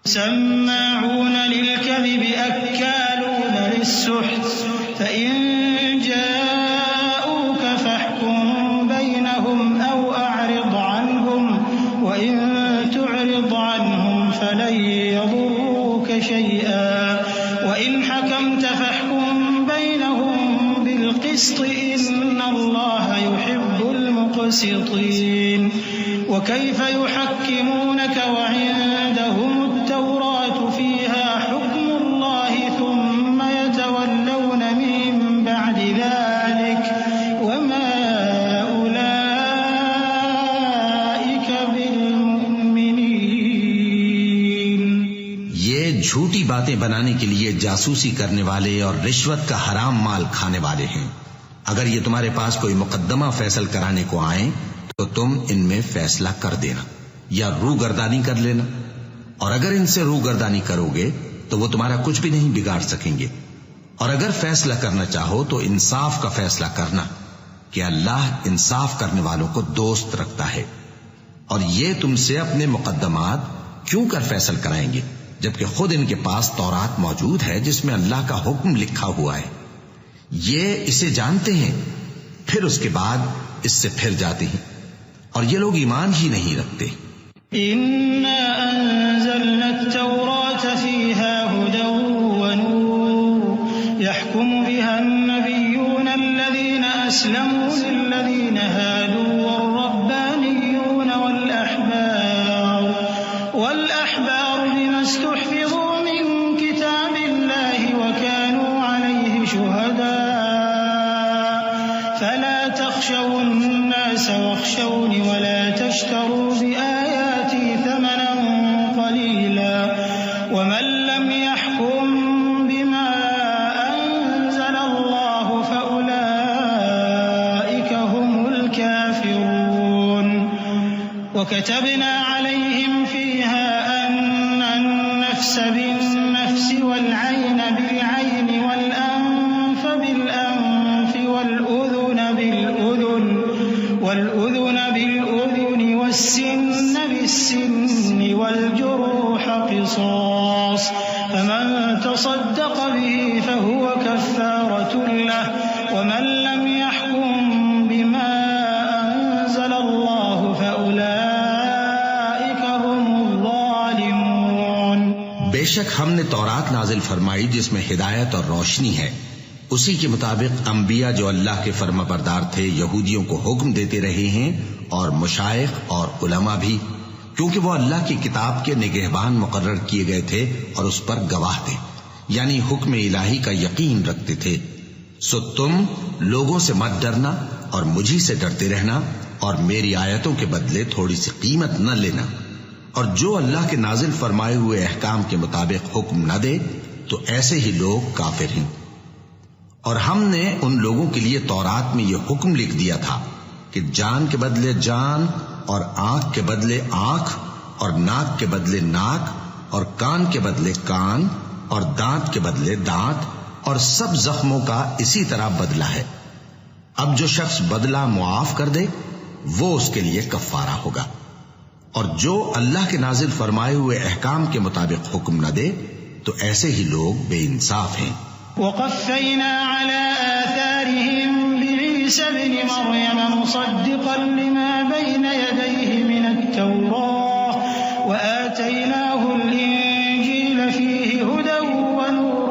سماعون للكذب أكالون للسحت فإن جاءوك فاحكم بينهم أو أعرض عنهم وإن تعرض عنهم فلن يضروك شيئا وإن حكمت فاحكم بينهم بالقسط إن الله يحب المقسطين وكيف يحكمونك وعندهم التوراة فيها حكم الله ثم يتولون من بعد ذلك وما أولئك بالمؤمنين۔
یہ جھوٹی باتیں بنانے کے لیے جاسوسی کرنے والے اور رشوت کا حرام مال کھانے والے ہیں۔ اگر یہ تمہارے پاس کوئی مقدمہ فیصل کرانے کو آئیں تو تم ان میں فیصلہ کر دینا یا روگردانی کر لینا، اور اگر ان سے روگردانی کرو گے تو وہ تمہارا کچھ بھی نہیں بگاڑ سکیں گے، اور اگر فیصلہ کرنا چاہو تو انصاف کا فیصلہ کرنا کہ اللہ انصاف کرنے والوں کو دوست رکھتا ہے۔ اور یہ تم سے اپنے مقدمات کیوں کر فیصل کرائیں گے جبکہ خود ان کے پاس تورات موجود ہے جس میں اللہ کا حکم لکھا ہوا ہے۔ یہ اسے جانتے ہیں، پھر اس کے بعد اس سے پھر جاتے ہیں، اور یہ لوگ ایمان ہی نہیں رکھتے۔
إنا أنزلنا التوراة فيها هدى ونور يحكم بها النبيون الذين أسلموا للذين هادوا والربانيون والأحبار بما استحفظوا من كتاب الله وكانوا عليه شهداء فلا تخشوا الناس واخشوني ولا تشتروا بآياتي ثمنا قليلا ومن لم يحكم بما أنزل الله فأولئك هم الكافرون وكتبنا عليهم فيها أن النفس بالنفس والعين بالعين والأنف بالأنف والأذن بالأذن والسن بالسن والجروح قصاص فمن تصدق به فهو كفارة له ومن لم يحكم بما أنزل الله فأولئك هم الظالمون۔
بے شک ہم نے تورات نازل فرمائی جس میں ہدایت اور روشنی ہے، اسی کے مطابق انبیاء جو اللہ کے فرما بردار تھے یہودیوں کو حکم دیتے رہے ہیں، اور مشائخ اور علماء بھی، کیونکہ وہ اللہ کی کتاب کے نگہبان مقرر کیے گئے تھے اور اس پر گواہ تھے، یعنی حکم الہی کا یقین رکھتے تھے۔ سو تم لوگوں سے مت ڈرنا اور مجھی سے ڈرتے رہنا، اور میری آیتوں کے بدلے تھوڑی سی قیمت نہ لینا، اور جو اللہ کے نازل فرمائے ہوئے احکام کے مطابق حکم نہ دے تو ایسے ہی لوگ کافر ہیں۔ اور ہم نے ان لوگوں کے لیے تورات میں یہ حکم لکھ دیا تھا کہ جان کے بدلے جان، اور آنکھ کے بدلے آنکھ، اور ناک کے بدلے ناک، اور کان کے بدلے کان، اور دانت کے بدلے دانت، اور سب زخموں کا اسی طرح بدلہ ہے۔ اب جو شخص بدلہ معاف کر دے وہ اس کے لیے کفارہ ہوگا، اور جو اللہ کے نازل فرمائے ہوئے احکام کے مطابق حکم نہ دے تو ایسے ہی لوگ بے انصاف ہیں۔
وقفينا على آثارهم بعيسى ابن مريم مصدقا لما بين يديه من التوراة وآتيناه الإنجيل فيه هدى ونور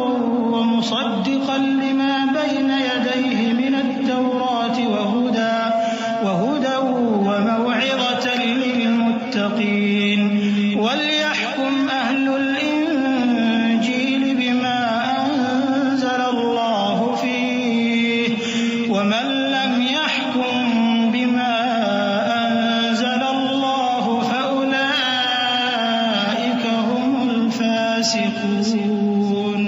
ومصدقا لما بين يديه من التوراة وهدى وموعظة للمتقين وليحكم أهل الإنجيل بما أنزل الله فيه ومن لم يحكم بما أنزل الله فأولئك هم الفاسقون۔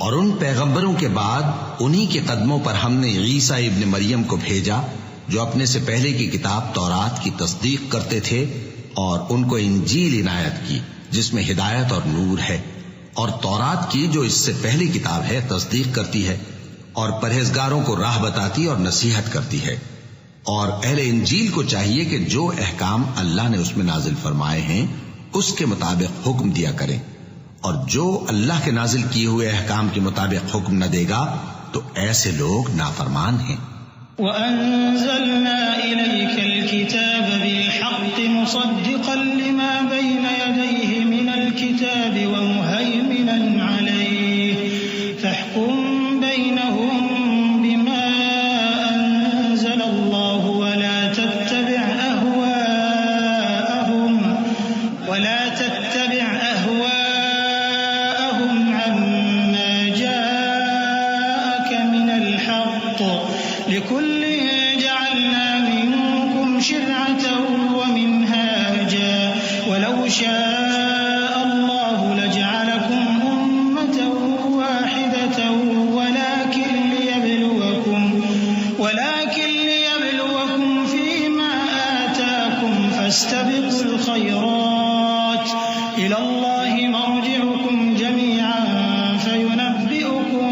اور ان پیغمبروں کے بعد انہی کے قدموں پر ہم نے عیسیٰ ابن مریم کو بھیجا جو اپنے سے پہلے کی کتاب تورات کی تصدیق کرتے تھے، اور ان کو انجیل عنایت کی جس میں ہدایت اور نور ہے، اور تورات کی جو اس سے پہلی کتاب ہے تصدیق کرتی ہے، اور پرہیزگاروں کو راہ بتاتی اور نصیحت کرتی ہے۔ اور اہل انجیل کو چاہیے کہ جو احکام اللہ نے اس میں نازل فرمائے ہیں اس کے مطابق حکم دیا کریں، اور جو اللہ کے نازل کیے ہوئے احکام کے مطابق حکم نہ دے گا تو ایسے لوگ نافرمان ہیں۔
وَأَنزَلْنَا إِلَيْكَ الْكِتَابَ بِالْحَقِّ مُصَدِّقًا لِمَا بَيْنَ يَدَيْهِ مِنَ الْكِتَابِ وَمُهَيْمِنًا عَلَيْهِ فَاحْكُم بَيْنَهُم بِمَا أَنزَلَ اللَّهُ وَلَا تَتَّبِعْ أَهْوَاءَهُمْ عَمَّا جَاءَكَ مِنَ الْحَقِّ لِكُلٍّ جَعَلْنَا مِنكُمْ شِرْعَةً وَمِنْهَاجًا وَلَوْ شَاءَ اللَّهُ لَجَعَلَكُمْ أُمَّةً وَاحِدَةً وَلَكِنْ لِيَبْلُوَكُمْ فِيمَا آتَاكُمْ فَاسْتَبِقُوا الْخَيْرَاتِ إِلَى اللَّهِ مَرْجِعُكُمْ جَمِيعًا فَيُنَبِّئُكُم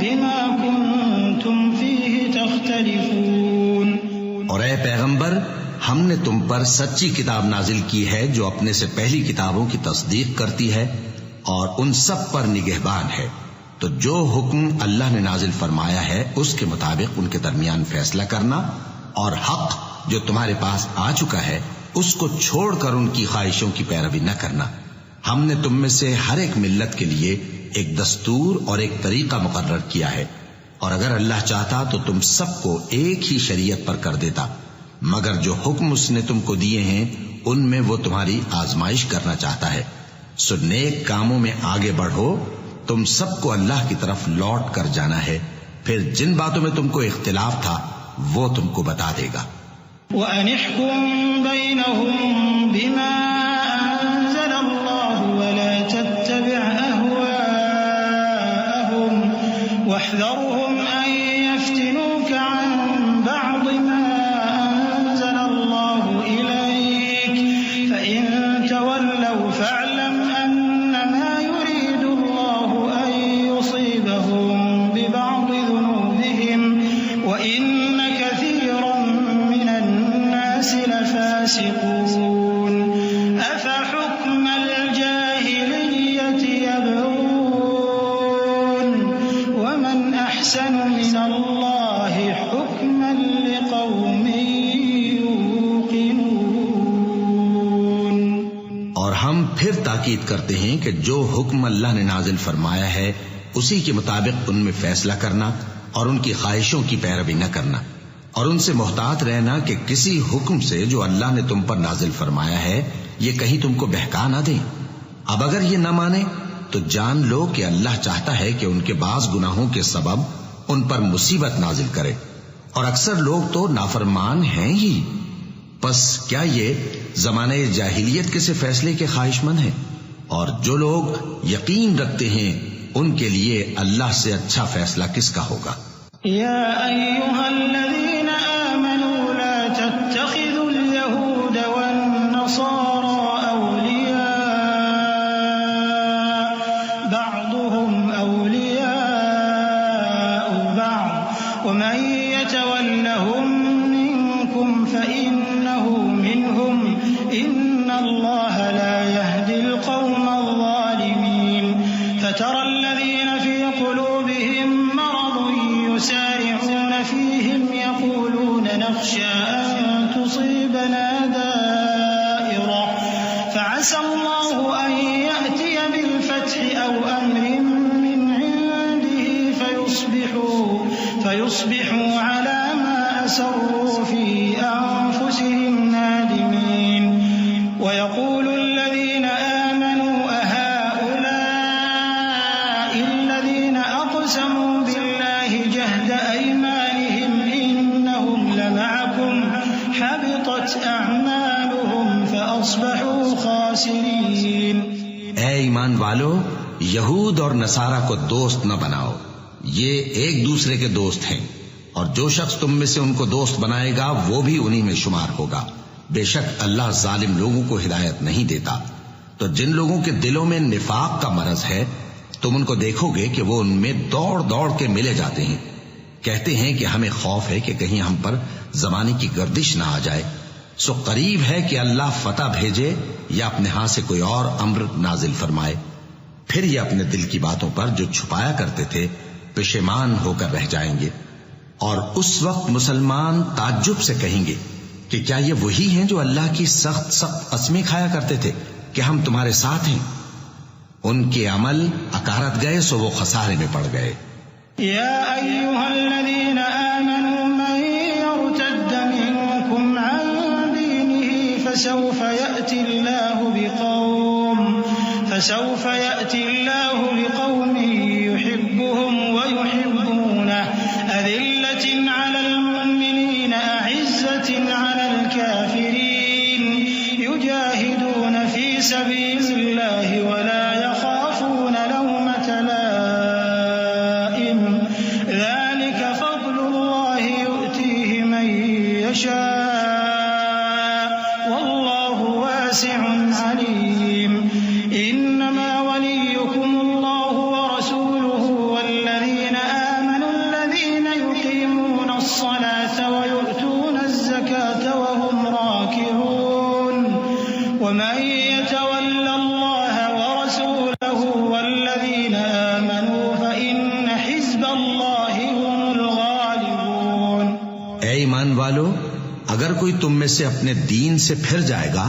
بِمَا كُنتُمْ فِيهِ تَخْتَلِفُونَ۔
اور اے پیغمبر، ہم نے تم پر سچی کتاب نازل کی ہے جو اپنے سے پہلی کتابوں کی تصدیق کرتی ہے اور ان سب پر نگہبان ہے، تو جو حکم اللہ نے نازل فرمایا ہے اس کے مطابق ان کے درمیان فیصلہ کرنا، اور حق جو تمہارے پاس آ چکا ہے اس کو چھوڑ کر ان کی خواہشوں کی پیروی نہ کرنا۔ ہم نے تم میں سے ہر ایک ملت کے لیے ایک دستور اور ایک طریقہ مقرر کیا ہے، اور اگر اللہ چاہتا تو تم سب کو ایک ہی شریعت پر کر دیتا، مگر جو حکم اس نے تم کو دیے ہیں ان میں وہ تمہاری آزمائش کرنا چاہتا ہے۔ سو نیک کاموں میں آگے بڑھو، تم سب کو اللہ کی طرف لوٹ کر جانا ہے، پھر جن باتوں میں تم کو اختلاف تھا وہ تم کو بتا دے گا۔
وَأَنِ احْكُم بَيْنَهُم بِمَا أَنزَلَ اللَّهُ وَلَا تَتَّبِعْ أَهْوَاءَهُمْ وَاحْذَرْهُمْ أَن يَفْتِنُوكَ عَن بَعْضِ مَا أَنزَلَ اللَّهُ إِلَيْكَ فَإِن تَوَلَّوْا فَاعْلَمْ أَنَّمَا يُرِيدُ اللَّهُ أَن يُصِيبَهُم بِبَعْضِ ذُنُوبِهِمْ وَإِنَّ كَثِيرًا مِّنَ النَّاسِ لَفَاسِقُونَ۔ أَفَحُكْمَ الْجَاهِلِيَّةِ يَبْغُونَ وَمَنْ أَحْسَنُ مِنَ اللَّهِ حُكْمًا لِقَوْمٍ يُوقِنُونَ۔
اور ہم پھر تاکید کرتے ہیں کہ جو حکم اللہ نے نازل فرمایا ہے اسی کے مطابق ان میں فیصلہ کرنا اور ان کی خواہشوں کی پیروی نہ کرنا، اور ان سے محتاط رہنا کہ کسی حکم سے جو اللہ نے تم پر نازل فرمایا ہے یہ کہیں تم کو بہکا نہ دیں۔ اب اگر یہ نہ مانے تو جان لو کہ اللہ چاہتا ہے کہ ان کے بعض گناہوں کے سبب ان پر مصیبت نازل کرے، اور اکثر لوگ تو نافرمان ہیں ہی۔ پس کیا یہ زمانہ جاہلیت کے سے فیصلے کے خواہش مند ہیں؟ اور جو لوگ یقین رکھتے ہیں ان کے لیے اللہ سے اچھا فیصلہ کس کا ہوگا؟
يا أيها الذين آمنوا لا تتخذوا اليهود والنصارى أولياء بعضهم أولياء بعض ومن يتولهم منكم فإنه منهم إن الله لا يهدي القوم الظالمين فترى الذين في قلوبهم مرض يسارعون فيهم يقولون نخشى أن تصيبنا دائرة فعسى الله أن يأتي بالفتح أو أمر من عنده فيصبحوا على ما أسروا في أنفسهم نادمين ويقول الذين آمنوا أهؤلاء الذين أقسموا بالله جهد أيمانهم إنهم لمعكم حبطت أعمالهم فأصبحوا خاسرين۔
اے ایمان والو، یہود اور نصارہ کو دوست نہ بناؤ، یہ ایک دوسرے کے دوست ہیں، اور جو شخص تم میں سے ان کو دوست بنائے گا وہ بھی انہی میں شمار ہوگا۔ بے شک اللہ ظالم لوگوں کو ہدایت نہیں دیتا۔ تو جن لوگوں کے دلوں میں نفاق کا مرض ہے تم ان کو دیکھو گے کہ وہ ان میں دوڑ دوڑ کے ملے جاتے ہیں، کہتے ہیں کہ ہمیں خوف ہے کہ کہیں ہم پر زمانے کی گردش نہ آ جائے، سو قریب ہے کہ اللہ فتح بھیجے یا اپنے ہاں سے کوئی اور امر نازل فرمائے، پھر یہ اپنے دل کی باتوں پر جو چھپایا کرتے تھے پشیمان ہو کر رہ جائیں گے۔ اور اس وقت مسلمان تعجب سے کہیں گے کہ کیا یہ وہی ہیں جو اللہ کی سخت سخت قسمیں کھایا کرتے تھے کہ ہم تمہارے ساتھ ہیں؟ ان کے عمل اکارت گئے سو وہ خسارے میں پڑ گئے۔
یا ایھا الذین آمنوا من یرتد منکم عن دینہ فسوف یأتی اللہ بقوم یحبهم ویحبونہ أذلة على المؤمنين أعزة على الكافرين يجاهدون في سبيل الله ولا يخافون لومة لائم ذلك فضل الله يؤتيه من يشاء والله واسع عليم إنما وليكم الله ورسوله والذين آمنوا الذين يقيمون الصلاة ويؤتون الزكاة وهم راكعون ومن يتول الله ورسوله والذين آمنوا فإن حزب الله هم الغالبون۔
اے ایمان والو، اگر کوئی تم میں سے اپنے دین سے پھر جائے گا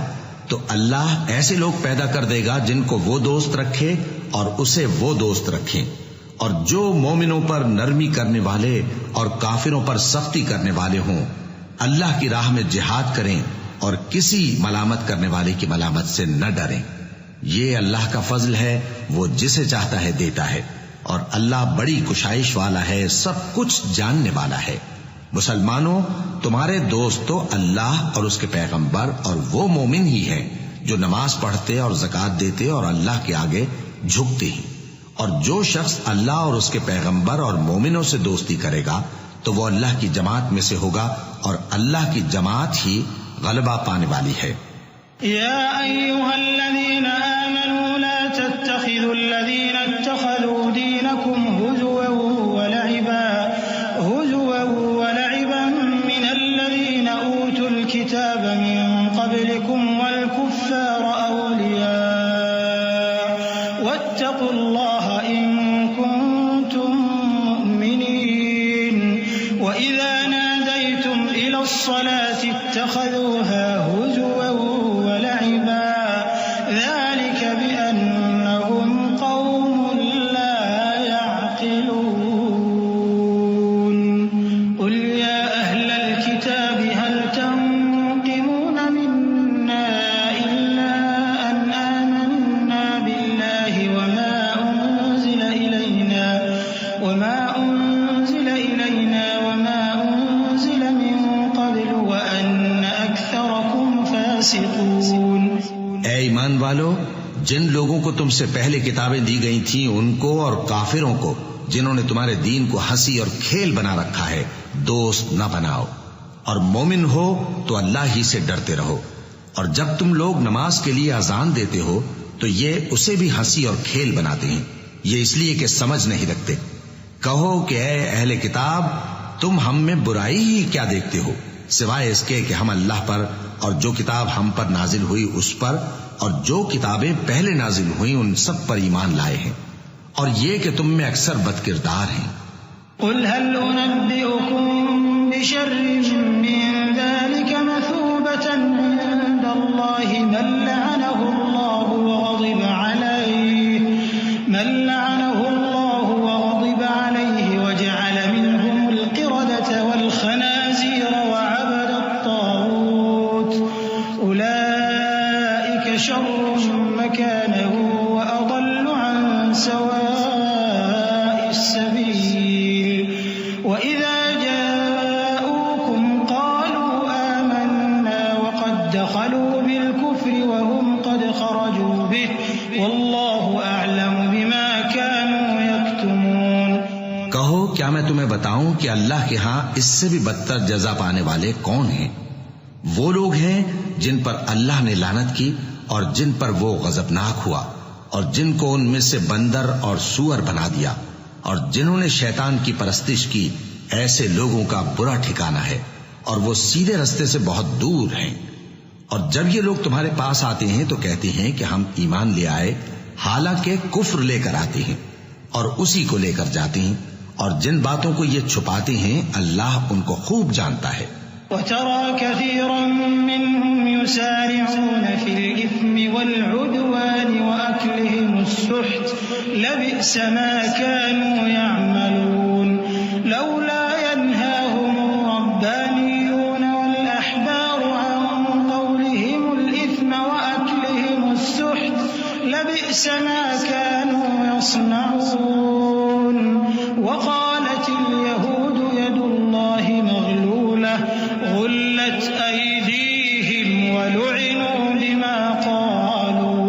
تو اللہ ایسے لوگ پیدا کر دے گا جن کو وہ دوست رکھے اور اسے وہ دوست رکھیں، اور جو مومنوں پر نرمی کرنے والے اور کافروں پر سختی کرنے والے ہوں، اللہ کی راہ میں جہاد کریں اور کسی ملامت کرنے والے کی ملامت سے نہ ڈریں۔ یہ اللہ کا فضل ہے، وہ جسے چاہتا ہے دیتا ہے، اور اللہ بڑی کشائش والا ہے، سب کچھ جاننے والا ہے۔ مسلمانوں، تمہارے دوست تو اللہ اور اس کے پیغمبر اور وہ مومن ہی ہیں جو نماز پڑھتے اور زکوٰۃ دیتے اور اللہ کے آگے جھکتے ہیں، اور جو شخص اللہ اور اس کے پیغمبر اور مومنوں سے دوستی کرے گا تو وہ اللہ کی جماعت میں سے ہوگا، اور اللہ کی جماعت ہی غلبہ پانے والی ہے۔
یا ایھا الذین آمنوا لا تتخذوا الذین اتخذوا دینکم ہزوا ولعبا من الذین اوتوا الکتاب من قبلکم والکفار اولیاء واتقوا اللہ ان کنتم مؤمنین وإذا ناديتم إلى الصلاة اتخذوها هزوا ولعبا ذلك بأنهم قوم لا يعقلون قل يا أهل الكتاب هل تنقمون منا إلا أن آمنا بالله وما أنزل إلينا وما أنزل من قبل وأن أكثركم فاسقون۔
اے ایمان والو، جن لوگوں کو تم سے پہلے کتابیں دی گئی تھیں ان کو اور کافروں کو جنہوں نے تمہارے دین کو ہنسی اور کھیل بنا رکھا ہے دوست نہ بناؤ، اور مومن ہو تو اللہ ہی سے ڈرتے رہو، اور جب تم لوگ نماز کے لیے اذان دیتے ہو تو یہ اسے بھی ہنسی اور کھیل بناتے ہیں، یہ اس لیے کہ سمجھ نہیں رکھتے۔ کہو کہ اے اہل کتاب، تم ہم میں برائی ہی کیا دیکھتے ہو، سوائے اس کے کہ ہم اللہ پر اور جو کتاب ہم پر نازل ہوئی اس پر اور جو کتابیں پہلے نازل ہوئی ان سب پر ایمان لائے ہیں، اور یہ کہ تم میں اکثر بد کردار ہیں۔
قل هل أنبئكم بشر من ذلك مثوبة عند الله من لعنه الله وغضب عليه وجعل منهم القردة والخنازير وعبد الطاغوت أولئك شر مكانا وأضل عن سواء السبيل وإذا جاءوكم قالوا آمنا وقد دخلوا بالكفر وهم قد خرجوا به والله أعلم بما كانوا يكتمون۔
کہو کیا میں تمہیں بتاؤں کہ اللہ کے ہاں اس سے بھی بدتر جزا پانے والے کون ہیں؟ وہ لوگ ہیں جن پر اللہ نے لعنت کی اور جن پر وہ غضبناک ہوا، اور جن کو ان میں سے بندر اور سور بنا دیا، اور جنہوں نے شیطان کی پرستش کی، ایسے لوگوں کا برا ٹھکانہ ہے۔ اور وہ سیدھے رستے سے بہت دور ہیں. اور جب یہ لوگ تمہارے پاس آتے ہیں تو کہتے ہیں کہ ہم ایمان لے آئے، حالانکہ کفر لے کر آتے ہیں اور اسی کو لے کر جاتے ہیں، اور جن باتوں کو یہ چھپاتے ہیں اللہ ان کو خوب جانتا ہے.
وترى كثيرا منهم يسارعون في الإثم والعدوان وأكلهم السحت لبئس ما كانوا يعملون لولا ينهاهم الربانيون والأحبار عن قولهم الإثم وأكلهم السحت لبئس ما كانوا يصنعون. وقالت اليهود يد الله مغلولة غلت أيديهم ولعنوا بما قالوا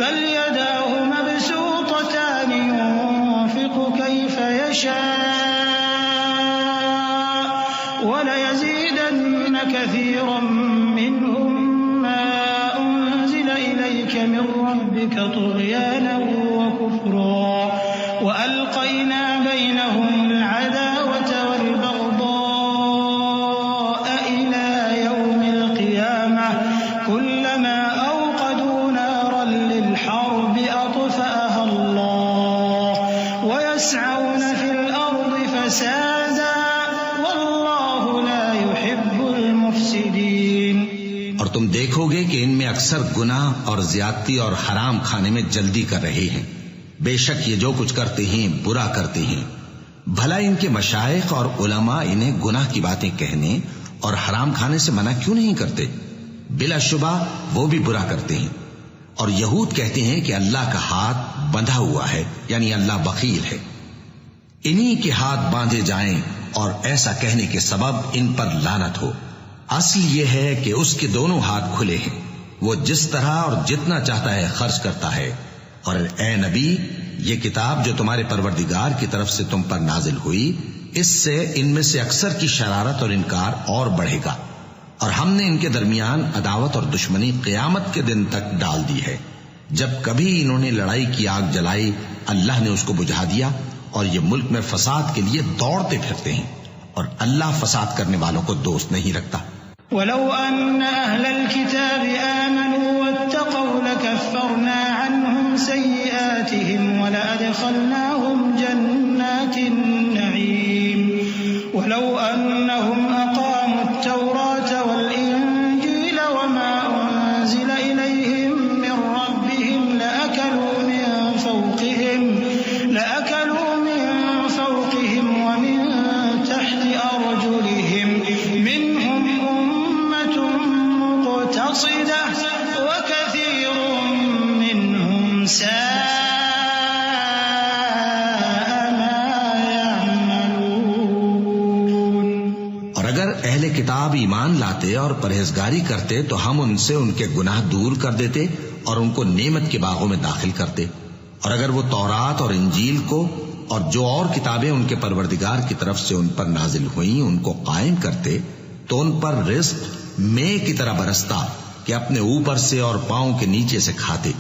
بل يداه مبسوطتان ينفق كيف يشاء وليزيدن كثيرا منهم ما أنزل إليك من ربك طغيانا وكفرا وألقينا بينهم العداوة والبغضاء كلما أوقدوا نارا للحرب أطفأها الله ويسعون في الأرض فسادا والله لا يحب المفسدين.
اور تم دیکھو گے کہ ان میں اکثر گناہ اور زیادتی اور حرام کھانے میں جلدی کر رہے ہیں. بے شک یہ جو کچھ کرتے ہیں برا کرتے ہیں. بھلا ان کے مشائخ اور علماء انہیں گناہ کی باتیں کہنے اور حرام کھانے سے منع کیوں نہیں کرتے؟ بلا شبہ وہ بھی برا کرتے ہیں. اور یہود کہتے ہیں کہ اللہ کا ہاتھ بندھا ہوا ہے، یعنی اللہ بخیل ہے. انہی کے ہاتھ باندھے جائیں اور ایسا کہنے کے سبب ان پر لعنت ہو. اصل یہ ہے کہ اس کے دونوں ہاتھ کھلے ہیں، وہ جس طرح اور جتنا چاہتا ہے خرچ کرتا ہے. اور اے نبی، یہ کتاب جو تمہارے پروردگار کی طرف سے تم پر نازل ہوئی، اس سے ان میں سے اکثر کی شرارت اور انکار اور بڑھے گا، اور ہم نے ان کے درمیان عداوت اور دشمنی قیامت کے دن تک ڈال دی ہے. جب کبھی انہوں نے لڑائی کی آگ جلائی، اللہ نے اس کو بجھا دیا، اور یہ ملک میں فساد کے لیے دوڑتے پھرتے ہیں، اور اللہ فساد کرنے والوں کو دوست نہیں رکھتا.
ولو أن أهل الكتاب آمنوا واتقوا لكفرنا عنهم سيئاتهم ولأدخلناهم جنات النعيم ولو أنهم أقاموا التوراة والإنجيل وما أنزل إليهم من ربهم لأكلوا من فوقهم ومن تحت أرجلهم منهم أمة مقتصدة وكثير منهم ساء
اہل کتاب ایمان لاتے اور پرہیزگاری کرتے تو ہم ان سے ان کے گناہ دور کر دیتے اور ان کو نعمت کے باغوں میں داخل کرتے. اور اگر وہ تورات اور انجیل کو اور جو اور کتابیں ان کے پروردگار کی طرف سے ان پر نازل ہوئیں ان کو قائم کرتے تو ان پر رزق مے کی طرح برستا کہ اپنے اوپر سے اور پاؤں کے نیچے سے کھاتے.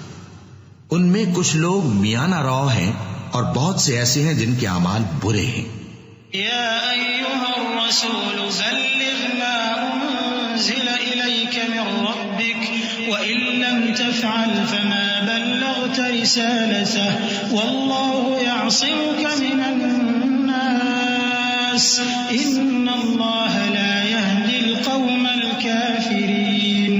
ان میں کچھ لوگ میانہ رو ہیں اور بہت سے ایسے ہیں جن کے اعمال برے ہیں.
یا ایھا الرسول بلغ ما انزل الیک من ربک وان لم تفعل فما بلغت رسالته والله يعصمك من الناس ان الله لا يهدي القوم الكافرين.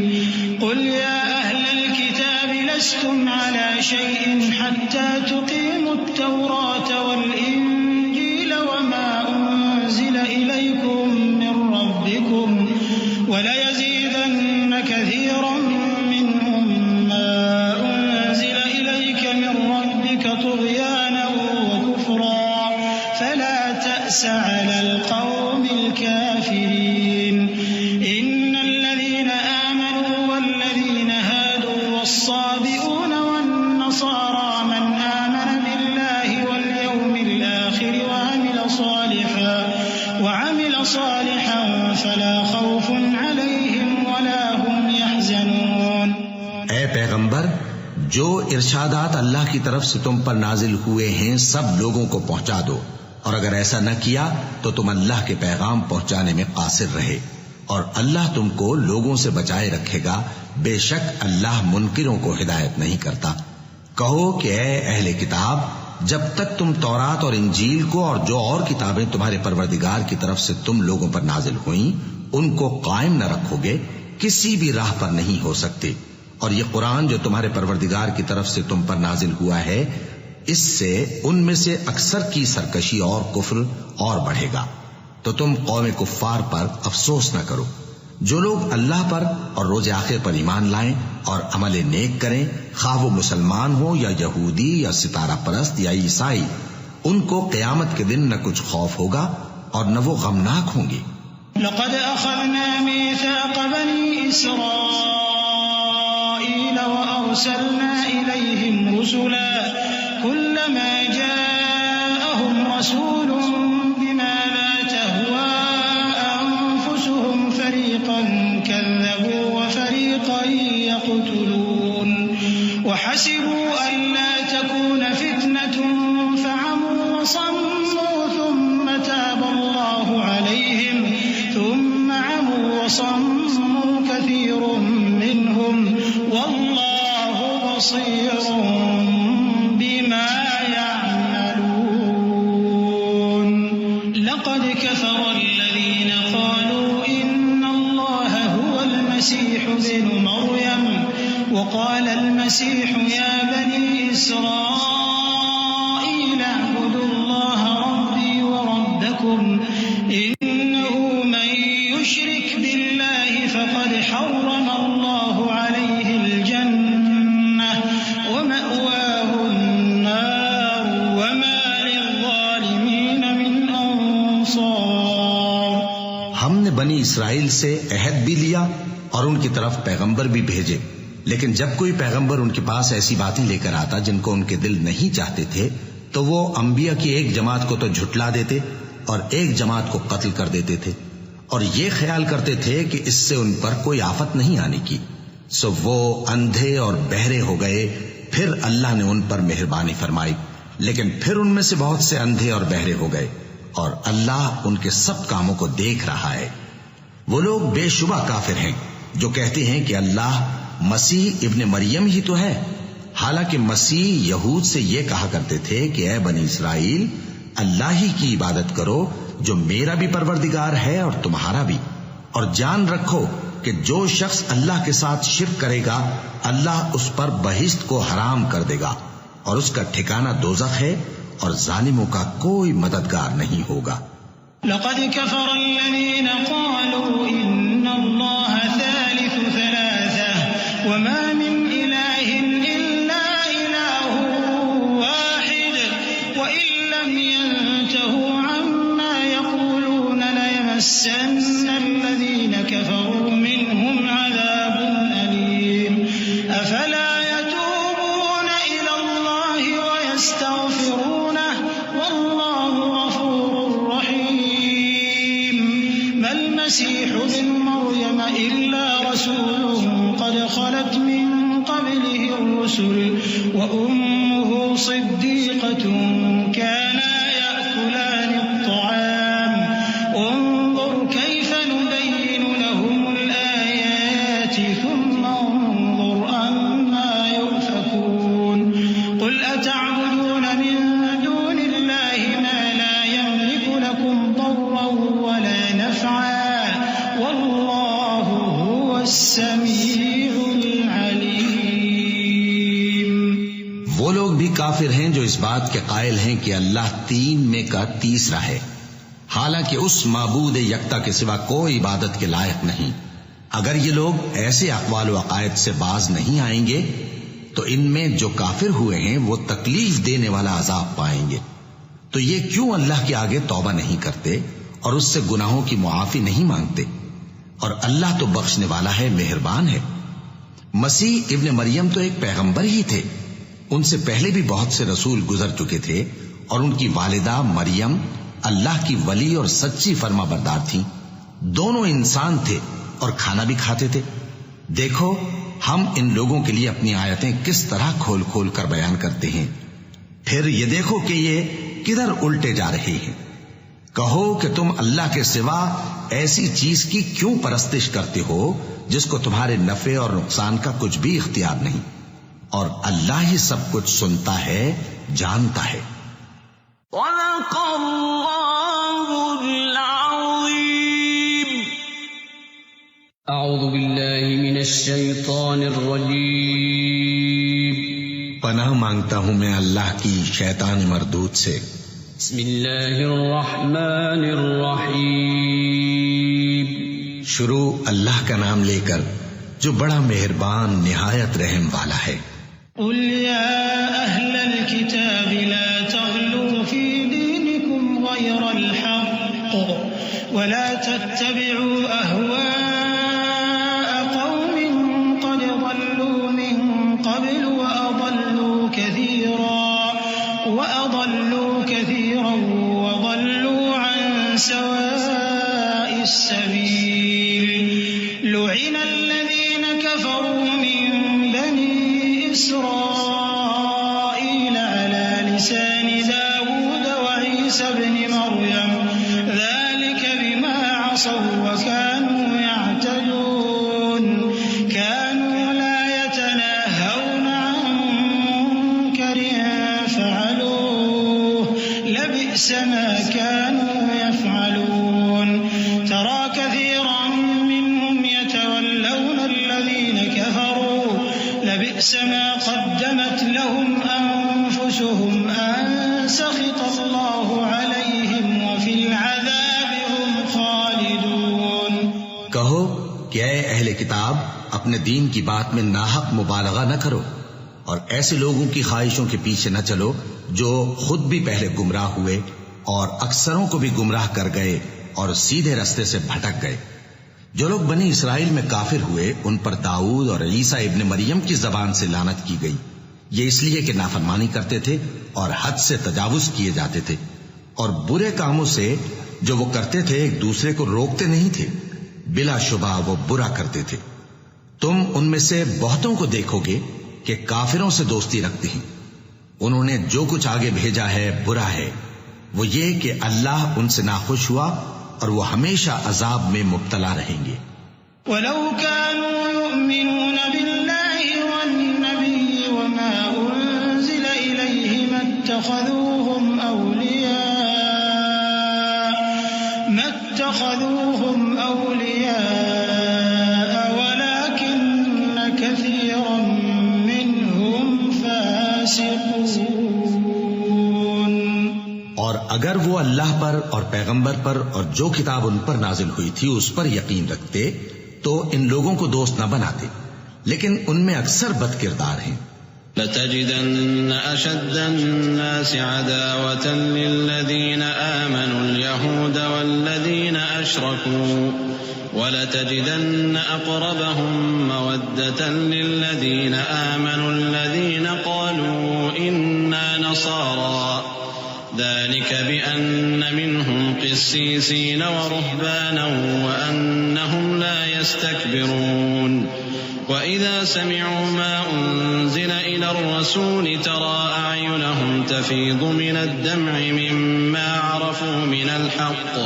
قل يا اهل الكتاب لستم على شيء حتى تقيموا التوراة والانجيل وما انزل اليكم من ربكم وليزيدن كثيرا منهم ما انزل اليك من ربك طغيانا وكفرا فلا تأس على القوم الكافرين. ان الذين آمنوا والذين هادوا والصابئون والنصارى من آمن بالله واليوم الآخر وعمل صالحا فلا خوف عليهم ولا هم يحزنون.
اے پیغمبر، جو ارشادات اللہ کی طرف سے تم پر نازل ہوئے ہیں سب لوگوں کو پہنچا دو، اور اگر ایسا نہ کیا تو تم اللہ کے پیغام پہنچانے میں قاصر رہے. اور اللہ تم کو لوگوں سے بچائے رکھے گا، بے شک اللہ منکروں کو ہدایت نہیں کرتا۔ کہو کہ اے اہل کتاب، جب تک تم تورات اور انجیل کو اور جو اور کتابیں تمہارے پروردگار کی طرف سے تم لوگوں پر نازل ہوئیں ان کو قائم نہ رکھو گے، کسی بھی راہ پر نہیں ہو سکتے۔ اور یہ قرآن جو تمہارے پروردگار کی طرف سے تم پر نازل ہوا ہے، اس سے ان میں سے اکثر کی سرکشی اور کفر اور بڑھے گا، تو تم قوم کفار پر افسوس نہ کرو۔ جو لوگ اللہ پر اور روز آخر پر ایمان لائیں اور عمل نیک کریں، خواہ وہ مسلمان ہو یا یہودی یا ستارہ پرست یا عیسائی، ان کو قیامت کے دن نہ کچھ خوف ہوگا اور نہ وہ غمناک ہوں گے۔
لقد أخذنا ميثاق بني إسرائيل وأرسلنا إليهم رسلا كلما جاءهم رسول بما لا تهوى أنفسهم فريقا كذبوا وفريقا يقتلون وحسبوا ألا تكون فتنة فعموا وصموا ثم تاب الله عليهم ثم عموا وصموا كثير منهم والله بصير بما يعملون لقد كفر الذين قالوا إن الله هو المسيح ابن مريم وقال المسيح يا بني إسرائيل اعبدوا الله ربي وربكم إنه من يشرك بالله فقد حرم الله عليه الجنة ومأواه النار وما للظالمين من أنصار۔
ہم نے بنی اسرائیل سے عہد بھی لیا اور ان کی طرف پیغمبر بھی بھیجے، لیکن جب کوئی پیغمبر ان کے پاس ایسی باتیں لے کر آتا جن کو ان کے دل نہیں چاہتے تھے تو وہ انبیاء کی ایک جماعت کو تو جھٹلا دیتے اور ایک جماعت کو قتل کر دیتے تھے، اور یہ خیال کرتے تھے کہ اس سے ان پر کوئی آفت نہیں آنے کی، سو وہ اندھے اور بہرے ہو گئے۔ پھر اللہ نے ان پر مہربانی فرمائی، لیکن پھر ان میں سے بہت سے اندھے اور بہرے ہو گئے، اور اللہ ان کے سب کاموں کو دیکھ رہا ہے۔ وہ لوگ بے شبہ کافر ہیں جو کہتے ہیں کہ اللہ مسیح ابن مریم ہی تو ہے، حالانکہ مسیح یہود سے یہ کہا کرتے تھے کہ اے بنی اسرائیل، اللہ ہی کی عبادت کرو جو میرا بھی پروردگار ہے اور تمہارا بھی، اور جان رکھو کہ جو شخص اللہ کے ساتھ شرک کرے گا اللہ اس پر بہشت کو حرام کر دے گا اور اس کا ٹھکانہ دوزخ ہے، اور ظالموں کا کوئی مددگار نہیں ہوگا۔
لقد كفر الذين قالوا إن الله ثالث ثلاثة وما من إله إلا إله واحد وإن لم ينتهوا عما يقولون ليمسن الذين كفروا منهم عذاب أليم أفلا يتوبون إلى الله ويستغفرونه والله غفور رحيم ما المسيح ابن مريم إلا رسول قد خلت من قبله الرسل وأمه صديقة كانا يأكلان الطعام انظر كيف نبين لهم الآيات ثم انظر أنا يؤفكون قل أتعبدون من دون الله ما لا يملك لكم ضرا ولا نفعا والله هو السميع العليم۔
وہ لوگ بھی کافر ہیں جو اس بات کے قائل ہیں کہ اللہ تین میں کا تیسرا ہے، حالانکہ اس معبود یکتا کے سوا کوئی عبادت کے لائق نہیں۔ اگر یہ لوگ ایسے اقوال و عقائد سے باز نہیں آئیں گے تو ان میں جو کافر ہوئے ہیں وہ تکلیف دینے والا عذاب پائیں گے۔ تو یہ کیوں اللہ کے آگے توبہ نہیں کرتے اور اس سے گناہوں کی معافی نہیں مانگتے؟ اور اللہ تو بخشنے والا ہے، مہربان ہے۔ مسیح ابن مریم تو ایک پیغمبر ہی تھے، ان سے پہلے بھی بہت سے رسول گزر چکے تھے، اور ان کی والدہ مریم اللہ کی ولی اور سچی فرما بردار تھیں۔ دونوں انسان تھے اور کھانا بھی کھاتے تھے۔ دیکھو ہم ان لوگوں کے لیے اپنی آیتیں کس طرح کھول کھول کر بیان کرتے ہیں، پھر یہ دیکھو کہ یہ کدھر الٹے جا رہے ہیں۔ کہو کہ تم اللہ کے سوا ایسی چیز کی کیوں پرستش کرتے ہو جس کو تمہارے نفع اور نقصان کا کچھ بھی اختیار نہیں، اور اللہ ہی سب کچھ سنتا ہے، جانتا ہے۔
صدق اللہ العظیم۔ اعوذ باللہ من الشیطان الرجیم۔
پناہ مانگتا ہوں میں اللہ کی شیطان مردود سے۔
بسم اللہ الرحمن الرحیم۔
شروع اللہ کا نام لے کر جو بڑا مہربان نہایت رحم والا ہے۔
قل يا أهل الكتاب لا تغلوا في دينكم غير الحق ولا تتبعوا أهواء قوم قد ضلوا من قبل وأضلوا كثيرا وضلوا عن سواء السبيل لعن الذين كفروا من بني إسرائيل على لسان داود وعيسى ابن مريم ذلك بما عصوا وكانوا يعتدون كانوا لا يتناهون عن منكر فعلوه لبئس ما كانوا يفعلون ترى كثيرا منهم يتولون الذين كفروا لبئس ما قدمت لهم أنفسهم أن سخط الله عليهم وفي العذاب هم خالدون۔
کہو کہ اے اہل کتاب اپنے دین کی بات میں ناحق مبالغہ نہ کرو، اور ایسے لوگوں کی خواہشوں کے پیچھے نہ چلو جو خود بھی پہلے گمراہ ہوئے اور اکثروں کو بھی گمراہ کر گئے اور سیدھے رستے سے بھٹک گئے۔ جو لوگ بنی اسرائیل میں کافر ہوئے ان پر داؤد اور عیسیٰ ابن مریم کی زبان سے لعنت کی گئی، یہ اس لیے کہ نافرمانی کرتے تھے اور حد سے تجاوز کیے جاتے تھے، اور برے کاموں سے جو وہ کرتے تھے ایک دوسرے کو روکتے نہیں تھے، بلا شبہ وہ برا کرتے تھے۔ تم ان میں سے بہتوں کو دیکھو گے کہ کافروں سے دوستی رکھتے ہیں، انہوں نے جو کچھ آگے بھیجا ہے برا ہے، وہ یہ کہ اللہ ان سے ناخوش ہوا اور وہ ہمیشہ عذاب میں مبتلا رہیں گے۔
ولو كانوا يؤمنون بالله والنبي وما أنزل إليه ما اتخذوهم أولياء ولكن كثيرا منهم فاسقون۔
اور اگر وہ اللہ پر اور پیغمبر پر اور جو کتاب ان پر نازل ہوئی تھی اس پر یقین رکھتے تو ان لوگوں کو دوست نہ بناتے، لیکن ان میں اکثر بد کردار ہیں۔
لتجدن أشد الناس عداوة للذين آمنوا اليهود والذين أشركوا ولتجدن أقربهم مودة للذين آمنوا الذين قالوا إنا نصارى ذلك بأن منهم قسيسين ورهبانا وأنهم لا يستكبرون وإذا سمعوا ما أنزل إلى الرسول ترى أعينهم تفيض من الدمع مما عرفوا من الحق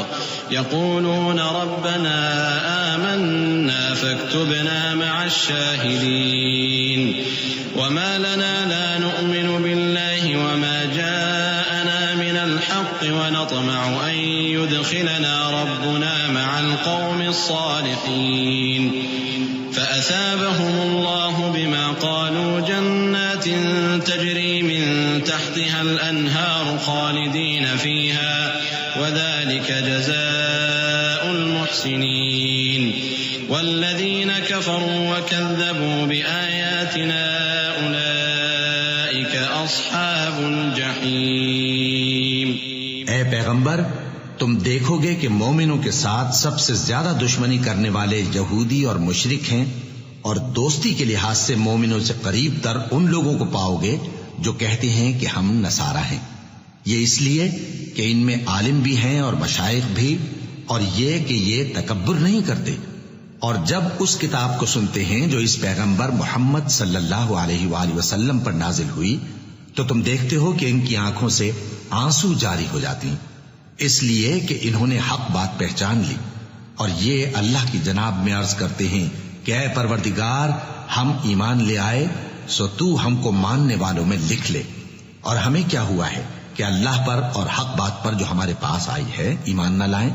يقولون ربنا آمنا فاكتبنا مع الشاهدين وما لنا لا نؤمن بالله وما جاءنا من الحق ونطمع أن يدخلنا ربنا مع القوم الصالحين فأثابهم الله بما قالوا جنات تجري من تحتها الأنهار خالدين فيها وذلك جزاء المحسنين والذين كفروا وكذبوا بآياتنا أولئك أصحاب الجحيم۔
اے پیغمبر تم دیکھو گے کہ مومنوں کے ساتھ سب سے زیادہ دشمنی کرنے والے یہودی اور مشرک ہیں، اور دوستی کے لحاظ سے مومنوں سے قریب تر ان لوگوں کو پاؤ گے جو کہتے ہیں کہ ہم نصارہ ہیں، یہ اس لیے کہ ان میں عالم بھی ہیں اور مشائخ بھی، اور یہ کہ یہ تکبر نہیں کرتے۔ اور جب اس کتاب کو سنتے ہیں جو اس پیغمبر محمد صلی اللہ علیہ وآلہ وسلم پر نازل ہوئی تو تم دیکھتے ہو کہ ان کی آنکھوں سے آنسو جاری ہو جاتی ہیں، اس لیے کہ انہوں نے حق بات پہچان لی اور یہ اللہ کی جناب میں عرض کرتے ہیں کہ اے پروردگار ہم ایمان لے آئے سو تو ہم کو ماننے والوں میں لکھ لے، اور ہمیں کیا ہوا ہے کہ اللہ پر اور حق بات پر جو ہمارے پاس آئی ہے ایمان نہ لائیں،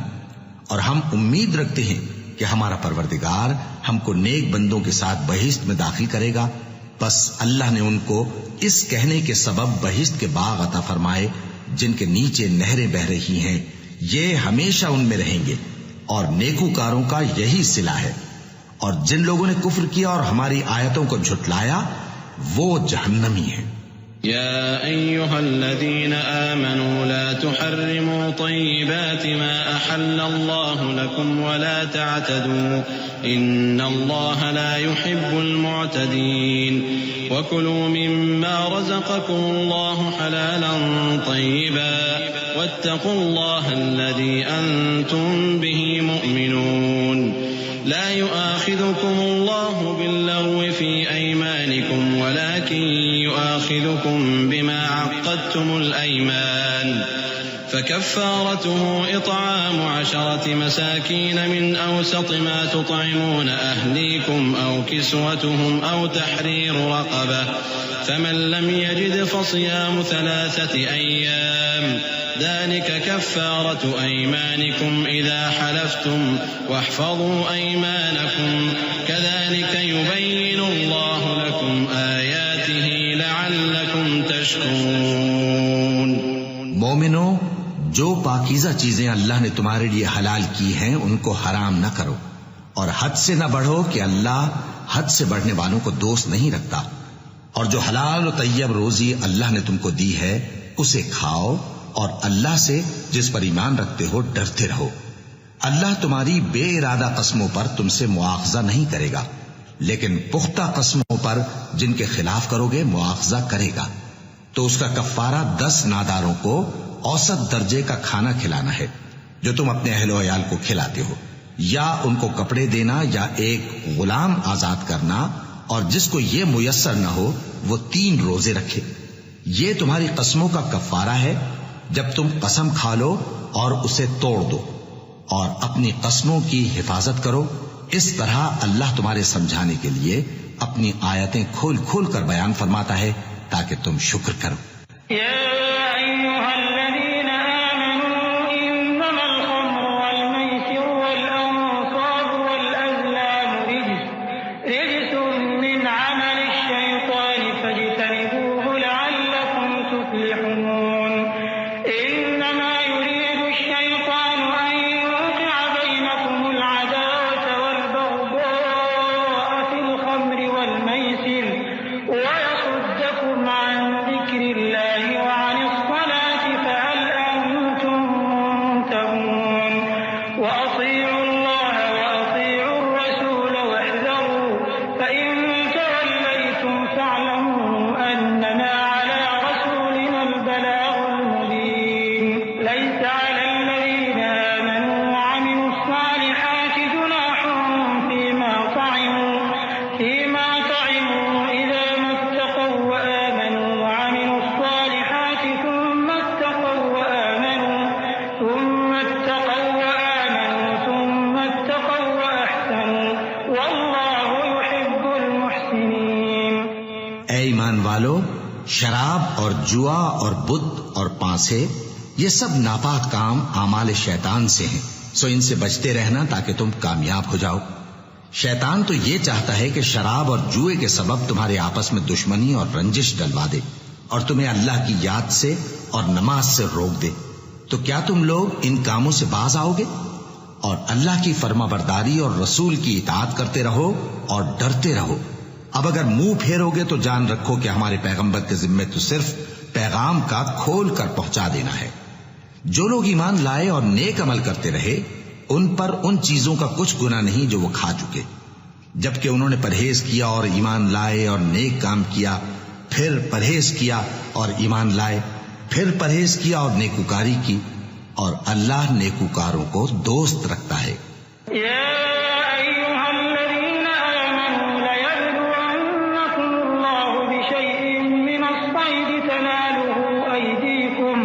اور ہم امید رکھتے ہیں کہ ہمارا پروردگار ہم کو نیک بندوں کے ساتھ بہشت میں داخل کرے گا۔ بس اللہ نے ان کو اس کہنے کے سبب بہشت کے باغ عطا فرمائے جن کے نیچے نہریں بہ رہی ہیں، یہ ہمیشہ ان میں رہیں گے، اور نیکوکاروں کا یہی صلہ ہے، اور جن لوگوں نے کفر کیا اور ہماری آیتوں کو جھٹلایا وہ جہنمی ہیں۔
يا أيها الذين آمنوا لا تحرموا طيبات ما أحل الله لكم ولا تعتدوا إن الله لا يحب المعتدين وكلوا مما رزقكم الله حلالا طيبا واتقوا الله الذي أنتم به مؤمنون لا يؤاخذكم الله باللغو في أيمانكم ولكن يؤاخذكم بما عقدتم الأيمان فكفارته إطعام 10 مساكين من أوسط ما تطعمون أهليكم أو كسوتهم أو تحرير رقبة فمن لم يجد فصيام 3 أيام ذلك كفارة أيمانكم إذا حلفتم واحفظوا أيمانكم كذلك يبين الله لكم آياته لعلكم تشكرون۔
مومنو، جو پاکیزہ چیزیں اللہ نے تمہارے لیے حلال کی ہیں ان کو حرام نہ کرو، اور حد سے نہ بڑھو کہ اللہ حد سے بڑھنے والوں کو دوست نہیں رکھتا، اور جو حلال و طیب روزی اللہ نے تم کو دی ہے اسے کھاؤ، اور اللہ سے جس پر ایمان رکھتے ہو ڈرتے رہو۔ اللہ تمہاری بے ارادہ قسموں پر تم سے مواخذہ نہیں کرے گا، لیکن پختہ قسموں پر جن کے خلاف کرو گے مواخذہ کرے گا، تو اس کا کفارہ 10 ناداروں کو اوسط درجے کا کھانا کھلانا ہے جو تم اپنے اہل و عیال کو کھلاتے ہو، یا ان کو کپڑے دینا یا ایک غلام آزاد کرنا، اور جس کو یہ میسر نہ ہو وہ 3 روزے رکھے۔ یہ تمہاری قسموں کا کفارہ ہے جب تم قسم کھا لو اور اسے توڑ دو، اور اپنی قسموں کی حفاظت کرو۔ اس طرح اللہ تمہارے سمجھانے کے لیے اپنی آیتیں کھول کھول کر بیان فرماتا ہے تاکہ تم شکر کرو۔ شراب اور جوا اور بت اور پانسے یہ سب ناپاک کام اعمال شیطان سے ہیں، سو ان سے بچتے رہنا تاکہ تم کامیاب ہو جاؤ۔ شیطان تو یہ چاہتا ہے کہ شراب اور جوئے کے سبب تمہارے آپس میں دشمنی اور رنجش ڈلوا دے اور تمہیں اللہ کی یاد سے اور نماز سے روک دے، تو کیا تم لوگ ان کاموں سے باز آؤ گے؟ اور اللہ کی فرما برداری اور رسول کی اطاعت کرتے رہو اور ڈرتے رہو۔ اب اگر منہ پھیرو گے تو جان رکھو کہ ہمارے پیغمبر کے ذمے تو صرف پیغام کا کھول کر پہنچا دینا ہے۔ جو لوگ ایمان لائے اور نیک عمل کرتے رہے ان پر ان چیزوں کا کچھ گناہ نہیں جو وہ کھا چکے، جبکہ انہوں نے پرہیز کیا اور ایمان لائے اور نیک کام کیا، پھر پرہیز کیا اور ایمان لائے، پھر پرہیز کیا اور نیکوکاری کی، اور اللہ نیکوکاروں کو دوست رکھتا ہے۔
تناله أيديكم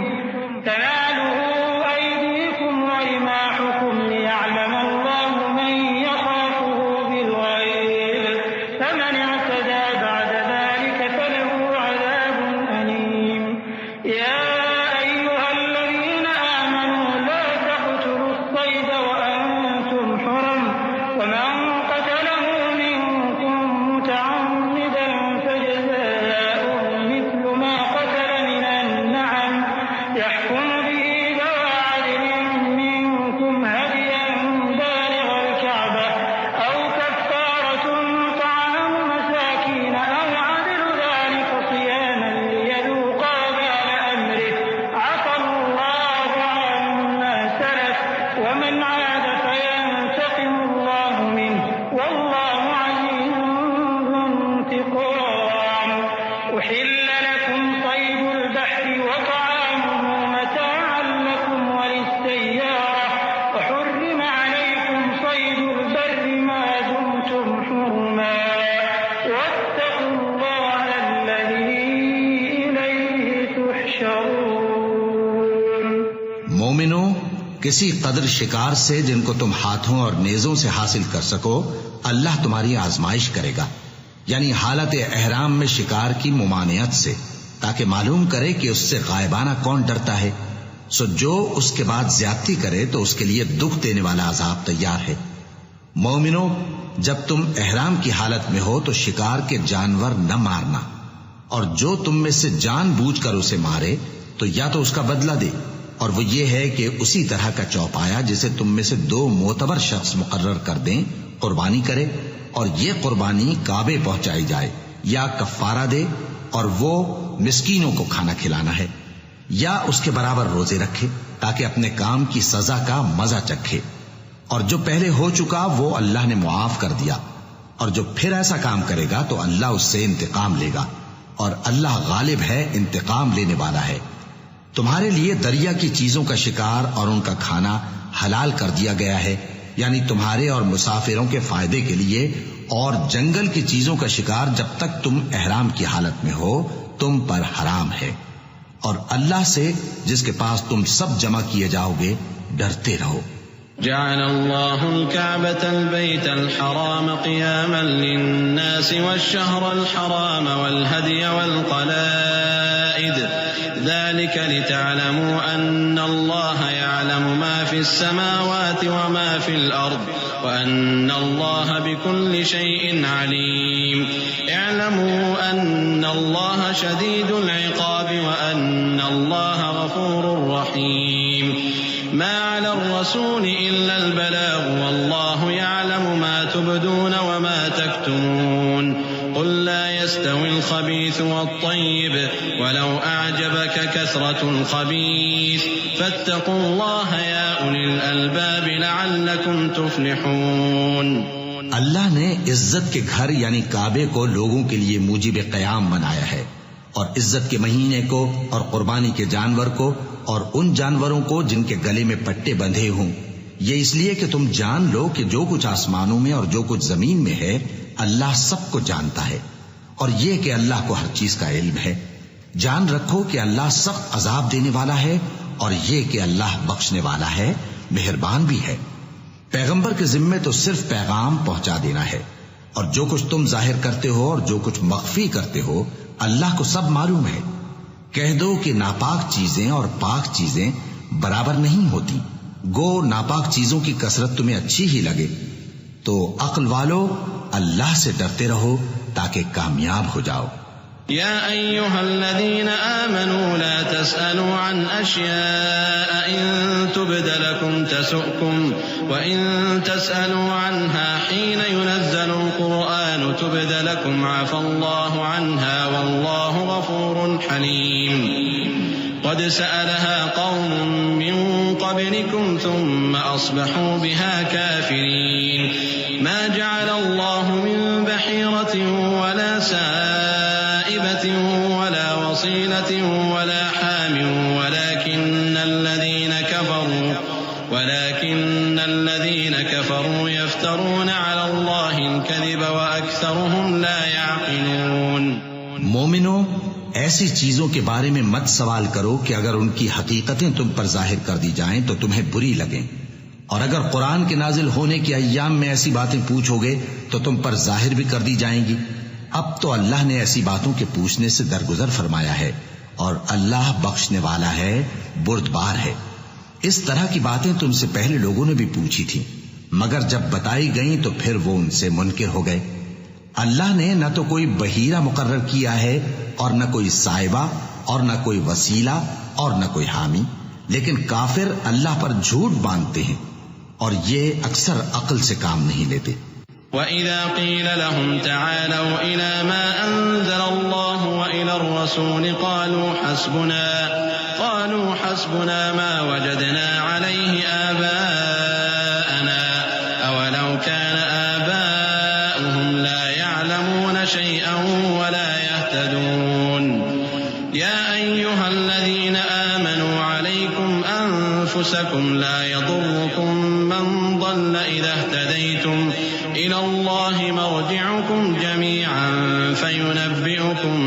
کسی قدر شکار سے جن کو تم ہاتھوں اور نیزوں سے حاصل کر سکو اللہ تمہاری آزمائش کرے گا، یعنی حالت احرام میں شکار کی ممانعت سے، تاکہ معلوم کرے کہ اس سے غائبانہ کون ڈرتا ہے۔ سو جو اس کے بعد زیادتی کرے تو اس کے لیے دکھ دینے والا عذاب تیار ہے۔ مومنو، جب تم احرام کی حالت میں ہو تو شکار کے جانور نہ مارنا، اور جو تم میں سے جان بوجھ کر اسے مارے تو یا تو اس کا بدلہ دے، اور وہ یہ ہے کہ اسی طرح کا چوپایا جسے تم میں سے 2 معتبر شخص مقرر کر دیں قربانی کرے، اور یہ قربانی کعبے پہنچائی جائے، یا کفارہ دے اور وہ مسکینوں کو کھانا کھلانا ہے، یا اس کے برابر روزے رکھے تاکہ اپنے کام کی سزا کا مزہ چکھے، اور جو پہلے ہو چکا وہ اللہ نے معاف کر دیا، اور جو پھر ایسا کام کرے گا تو اللہ اس سے انتقام لے گا، اور اللہ غالب ہے، انتقام لینے والا ہے۔ تمہارے لیے دریا کی چیزوں کا شکار اور ان کا کھانا حلال کر دیا گیا ہے، یعنی تمہارے اور مسافروں کے فائدے کے لیے، اور جنگل کی چیزوں کا شکار جب تک تم احرام کی حالت میں ہو تم پر حرام ہے، اور اللہ سے جس کے پاس تم سب جمع کیے جاؤ گے ڈرتے رہو۔
جعل الله الكعبة البيت الحرام قياما للناس والشهر الحرام والهدي والقلائد ذلك لتعلموا أن الله يعلم ما في السماوات وما في الأرض وأن الله بكل شيء عليم اعلموا أن الله شديد العقاب وأن الله غفور رحيم ما على الرسول إلا البلاغ والله يعلم ما تبدون وما تكتمون قل لا يستوي الخبيث والطيب ولو أعجبك كثرة الخبيث فاتقوا الله يا أولي الألباب لعلكم تفلحون۔
اللہ نے عزت کے گھر یعنی کعبے کو لوگوں کے لیے موجب قیام بنایا ہے، اور عزت کے مہینے کو اور قربانی کے جانور کو اور ان جانوروں کو جن کے گلے میں پٹے بندھے ہوں، یہ اس لیے کہ تم جان لو کہ جو کچھ آسمانوں میں اور جو کچھ زمین میں ہے اللہ سب کو جانتا ہے، اور یہ کہ اللہ کو ہر چیز کا علم ہے۔ جان رکھو کہ اللہ سخت عذاب دینے والا ہے، اور یہ کہ اللہ بخشنے والا ہے، مہربان بھی ہے۔ پیغمبر کے ذمے تو صرف پیغام پہنچا دینا ہے، اور جو کچھ تم ظاہر کرتے ہو اور جو کچھ مخفی کرتے ہو اللہ کو سب معلوم ہے۔ کہہ دو کہ ناپاک چیزیں اور پاک چیزیں برابر نہیں ہوتی، گو ناپاک چیزوں کی کثرت تمہیں اچھی ہی لگے، تو عقل والو اللہ سے ڈرتے رہو تاکہ کامیاب ہو جاؤ۔
يا أيها الذين آمنوا لا تسألوا عن أشياء إن تبد لكم تسؤكم وإن تسألوا عنها حين ينزل القرآن تبد لكم عفى الله عنها والله غفور حليم۔ قد سألها قوم من قبلكم ثم أصبحوا بها كافرين ما جعل الله من بحيرة ولا سائبة ولا وصيلة ولا حام ولكن الذين كفروا يفترون على الله الكذب وأكثرهم لا يعقلون۔
مومنو، ایسی چیزوں کے بارے میں مت سوال کرو کہ اگر ان کی حقیقتیں تم پر ظاہر کر دی جائیں تو تمہیں بری لگیں، اور اگر قرآن کے نازل ہونے کے ایام میں ایسی باتیں پوچھو گے تو تم پر ظاہر بھی کر دی جائیں گی۔ اب تو اللہ نے ایسی باتوں کے پوچھنے سے درگزر فرمایا ہے، اور اللہ بخشنے والا ہے، بردبار ہے۔ اس طرح کی باتیں تم سے پہلے لوگوں نے بھی پوچھی تھی، مگر جب بتائی گئیں تو پھر وہ ان سے منکر ہو گئے۔ اللہ نے نہ تو کوئی بحیرہ مقرر کیا ہے اور نہ کوئی سائبہ اور نہ کوئی وسیلہ اور نہ کوئی حامی، لیکن کافر اللہ پر جھوٹ باندھتے ہیں اور یہ اکثر عقل سے کام نہیں لیتے۔
وَإِذَا قِيلَ لَهُمْ تَعَالَوْا إِلَى مَا أَنزَلَ اللَّهُ وَإِلَى الرَّسُولِ قَالُوا حَسْبُنَا مَا وَجَدْنَا عَلَيْهِ آبَاءَنَا أَوَلَوْ كَانَ آبَاؤُهُمْ لَا يَعْلَمُونَ شَيْئًا وَلَا يَهْتَدُونَ يَا أَيُّهَا الَّذِينَ آمَنُوا عَلَيْكُمْ أَنفُسَكُمْ لَا يَضُرُّكُمْ مَنْ ضَلَّ إِذَا اهْتَدَيْتُمْ إِلَى اللَّهِ مَرْجِعُكُمْ جَمِيعًا فَيُنَبِّئُكُم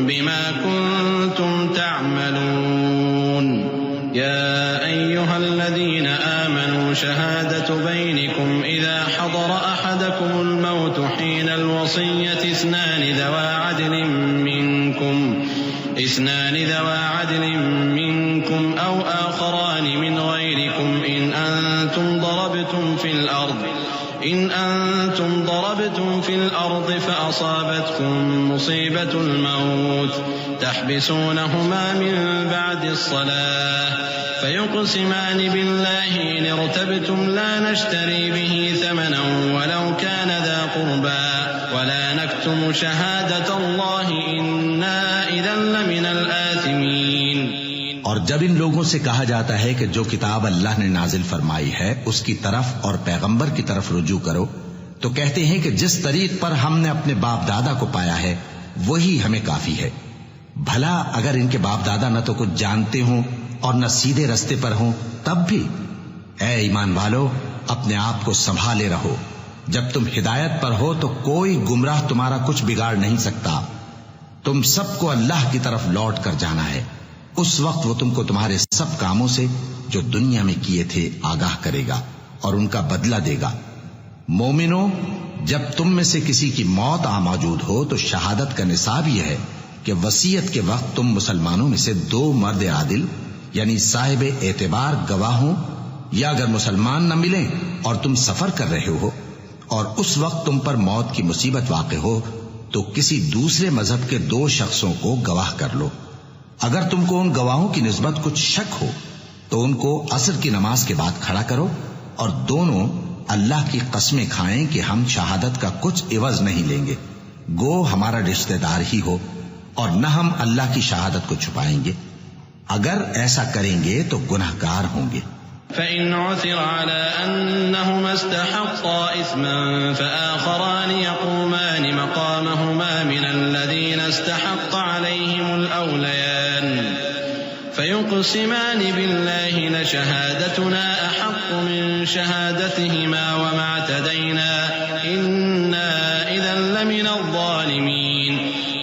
بِمَا كُنتُمْ تَعْمَلُونَ يَا أَيُّهَا الَّذِينَ شهادة بينكم إذا حضر أحدكم الموت حين الوصية اثنان ذوى عدل منكم أو آخران من غيركم إن أنتم ضربتم في الأرض فأصابتكم مصيبة الموت تحبسونهما من بعد الصلاة فيقسمان بالله إن ارتبتم لا نشتري به ثمنا ولو كان ذا قربى ولا نكتم شهادة الله إنا إذا لمن الآثمين.
اور جب ان لوگوں سے کہا جاتا ہے کہ جو کتاب اللہ نے نازل فرمائی ہے اس کی طرف اور پیغمبر کی طرف رجوع کرو تو کہتے ہیں کہ جس طریق پر ہم نے اپنے باپ دادا کو پایا ہے وہی ہمیں کافی ہے. بھلا اگر ان کے باپ دادا نہ تو کچھ جانتے ہوں اور نہ سیدھے رستے پر ہوں تب بھی اے ایمان والو اپنے آپ کو سنبھالے رہو. جب تم ہدایت پر ہو تو کوئی گمراہ تمہارا کچھ بگاڑ نہیں سکتا. تم سب کو اللہ کی طرف لوٹ کر جانا ہے. اس وقت وہ تم کو تمہارے سب کاموں سے جو دنیا میں کیے تھے آگاہ کرے گا اور ان کا بدلہ دے گا. مومنو جب تم میں سے کسی کی موت آ موجود ہو تو شہادت کا نصاب یہ ہے کہ وصیت کے وقت تم مسلمانوں میں سے 2 مرد عادل یعنی صاحب اعتبار گواہ ہوں، یا اگر مسلمان نہ ملیں اور تم سفر کر رہے ہو اور اس وقت تم پر موت کی مصیبت واقع ہو تو کسی دوسرے مذہب کے 2 شخصوں کو گواہ کر لو. اگر تم کو ان گواہوں کی نسبت کچھ شک ہو تو ان کو عصر کی نماز کے بعد کھڑا کرو اور دونوں اللہ کی قسمیں کھائیں کہ ہم شہادت کا کچھ عوض نہیں لیں گے، گو ہمارا رشتہ دار ہی ہو، اور نہ ہم اللہ کی شہادت کو چھپائیں گے. اگر ایسا کریں گے تو گناہگار ہوں گے.
فإن عثر على أنهما استحقا إثما فآخران يقومان مقامهما من الذين استحق عليهم الأوليان فيقسمان بالله لشهادتنا أحق من شهادتهما وما اعتدينا إنا إذا لمن الظالمين.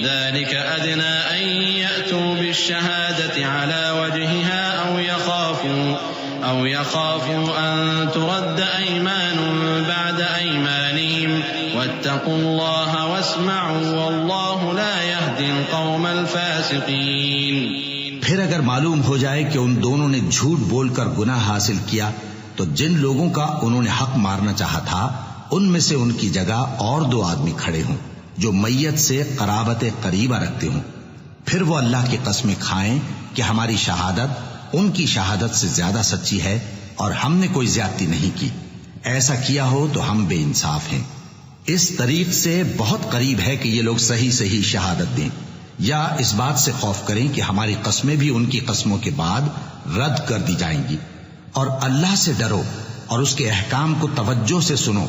ذلك أدنى أن يأتوا بالشهادة على وجهها أو يخافوا أن ترد أيمان بعد أيمانهم واتقوا الله واسمعوا والله لا يهدي القوم الفاسقين.
پھر اگر معلوم ہو جائے کہ ان دونوں نے جھوٹ بول کر گناہ حاصل کیا تو جن لوگوں کا انہوں نے حق مارنا چاہا تھا ان میں سے ان کی جگہ اور 2 آدمی کھڑے ہوں جو میت سے قرابت قریبہ رکھتے ہوں. پھر وہ اللہ کی قسمیں کھائیں کہ ہماری شہادت ان کی شہادت سے زیادہ سچی ہے اور ہم نے کوئی زیادتی نہیں کی. ایسا کیا ہو تو ہم بے انصاف ہیں. اس طریق سے بہت قریب ہے کہ یہ لوگ صحیح شہادت دیں، یا اس بات سے خوف کریں کہ ہماری قسمیں بھی ان کی قسموں کے بعد رد کر دی جائیں گی. اور اللہ سے ڈرو اور اس کے احکام کو توجہ سے سنو،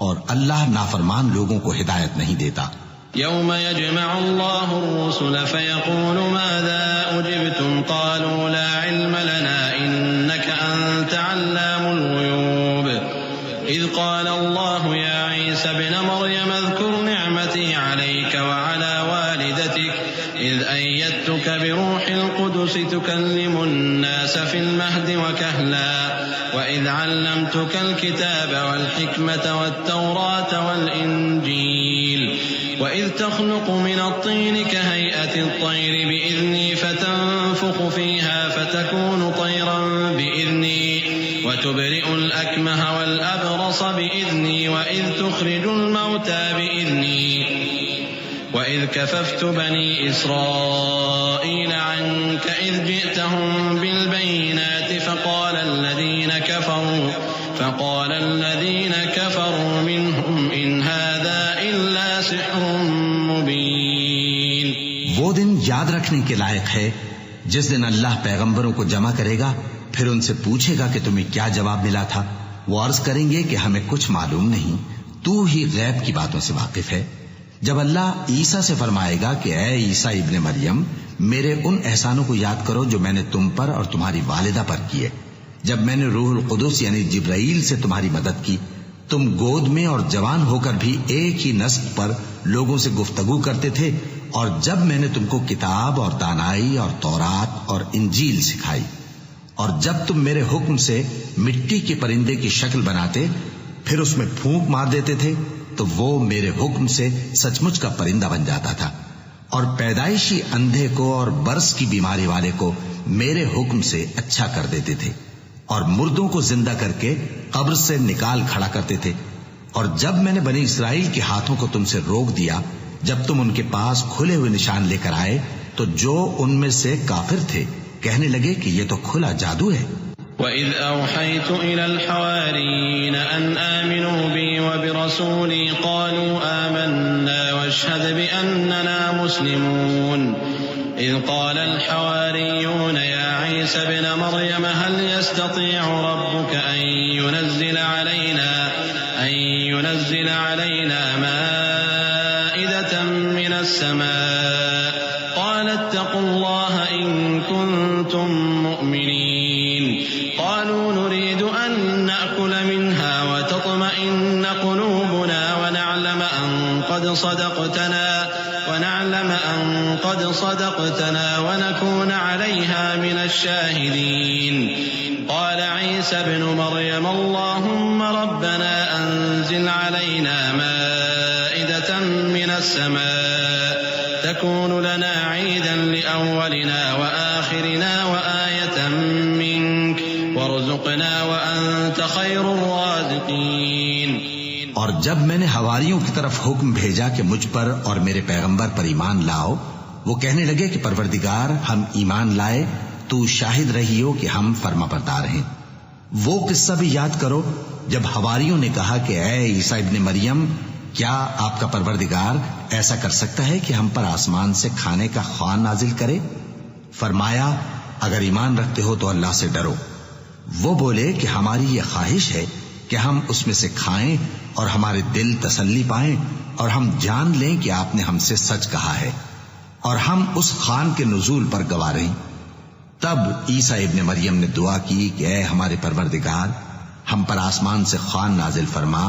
اور اللہ نافرمان لوگوں کو ہدایت نہیں دیتا.
يوم يجمع الله الرسل فيقول ماذا أجبتم قالوا لا علم لنا إنك أنت علام الغيوب. إذ قال الله يا عيسى ابن مريم اذكر نعمتي عليك وعلى والدتك إذ أيدتك بروح القدس تكلم الناس في المهد وكهلا وإذ علمتك الكتاب والحكمة والتوراة والإنجيل وإذ تخلق من الطين كهيئة الطير بإذني فتنفخ فيها فتكون طيرا بإذني وتبرئ الأكمه والأبرص بإذني وإذ تخرج الموتى بإذني وإذ كففت بني إسرائيل عنك إذ جئتهم بالبينات فقال الذين كفروا منهم إن هذا إلا سحر مبين.
وہ دن یاد رکھنے کے لائق ہے جس دن اللہ پیغمبروں کو جمع کرے گا، پھر ان سے پوچھے گا کہ تمہیں کیا جواب ملا تھا. وہ عرض کریں گے کہ ہمیں کچھ معلوم نہیں، تو ہی غیب کی باتوں سے واقف ہے. جب اللہ عیسیٰ سے فرمائے گا کہ اے عیسیٰ ابن مریم میرے ان احسانوں کو یاد کرو جو میں نے تم پر اور تمہاری والدہ پر کیے، جب میں نے روح القدس یعنی جبرائیل سے تمہاری مدد کی، تم گود میں اور جوان ہو کر بھی ایک ہی نسق پر لوگوں سے گفتگو کرتے تھے، اور جب میں نے تم کو کتاب اور دانائی اور تورات اور انجیل سکھائی، اور جب تم میرے حکم سے مٹی کے پرندے کی شکل بناتے پھر اس میں پھونک مار دیتے تھے تو وہ میرے حکم سے سچ مچ کا پرندہ بن جاتا تھا، اور پیدائشی اندھے کو اور برس کی بیماری والے کو میرے حکم سے اچھا کر دیتے تھے، اور مردوں کو زندہ کر کے قبر سے نکال کھڑا کرتے تھے۔ اور جب میں نے بنی اسرائیل کے ہاتھوں کو تم سے روک دیا جب تم ان کے پاس کھلے ہوئے نشان لے کر آئے تو جو ان میں سے کافر تھے کہنے لگے کہ یہ تو کھلا جادو ہے۔
وَإِذْ أَوْحَيْتُ إِلَى الْحَوَارِيِّينَ أَنْ آمِنُوا بِي وَبِرَسُولِي قَالُوا آمَنَّا وَاشْهَدْ بِأَنَّنَا مُسْلِمُونَ إِذْ قَالَ الْحَوَارِيُّونَ يَا عِيسَى ابْنَ مَرْيَمَ هَلْ يَسْتَطِيعُ رَبُّكَ أَن يُنَزِّلَ عَلَيْنَا مَائِدَةً مِّنَ السَّمَاءِ قَالَ اتَّقُوا اللَّهَ إِن كُنتُم مُّؤْمِنِينَ قالوا نريد أن نأكل منها وتطمئن قلوبنا ونعلم أن قد صدقتنا ونكون عليها من الشاهدين قال عيسى ابن مريم اللهم ربنا أنزل علينا مائدة من السماء تكون لنا عيدا لأولنا وآخرنا وآية منك وارزقنا وأنت خير الرازقين۔
اور جب میں نے حواریوں کی طرف حکم بھیجا کہ مجھ پر اور میرے پیغمبر پر ایمان لاؤ، وہ کہنے لگے کہ پروردگار ہم ایمان لائے، تو شاہد رہی ہو کہ ہم فرما بردار ہیں۔ وہ قصہ بھی یاد کرو جب حواریوں نے کہا کہ اے عیسیٰ ابن مریم، کیا آپ کا پروردگار ایسا کر سکتا ہے کہ ہم پر آسمان سے کھانے کا خوان نازل کرے؟ فرمایا اگر ایمان رکھتے ہو تو اللہ سے ڈرو۔ وہ بولے کہ ہماری یہ خواہش ہے کہ ہم اس میں سے کھائیں اور ہمارے دل تسلی پائیں اور ہم جان لیں کہ آپ نے ہم سے سچ کہا ہے اور ہم اس خوان کے نزول پر گواہ رہیں۔ تب عیسیٰ ابن مریم نے دعا کی کہ اے ہمارے پروردگار، ہم پر آسمان سے خوان نازل فرما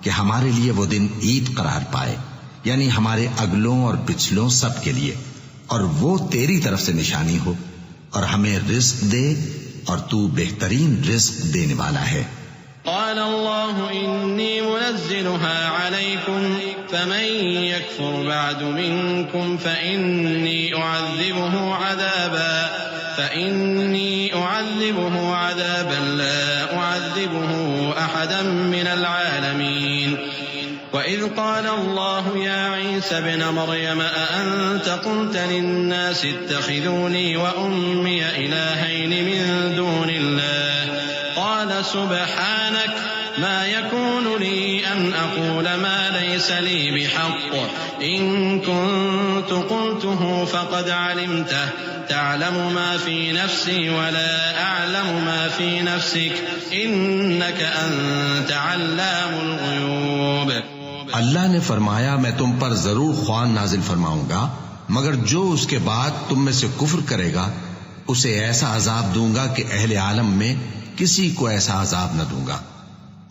کہ ہمارے لیے وہ دن عید قرار پائے، یعنی ہمارے اگلوں اور پچھلوں سب کے لیے، اور وہ تیری طرف سے نشانی ہو، اور ہمیں رزق دے اور تو بہترین رزق دینے والا ہے۔
قال الله إني منزلها عليكم فمن يكفر بعد منكم فإني أعذبه عذابا لا أعذبه أحدا من العالمين وإذ قال الله يا عيسى ابن مريم أأنت قلت للناس اتخذوني وأمي إلهين من دون الله قال سبحانك ما يكون لي أن أقول ما ليس لي بحق إن كنت قلته فقد علمته تعلم ما في نفسي ولا أعلم ما في نفسك إنك أنت علام الغيوب۔
اللہ نے فرمایا میں تم پر ضرور خوان نازل فرماؤں گا، مگر جو اس کے بعد تم میں سے کفر کرے گا اسے ایسا عذاب دوں گا کہ اہل عالم میں کسی کو ایسا عذاب نہ دوں گا۔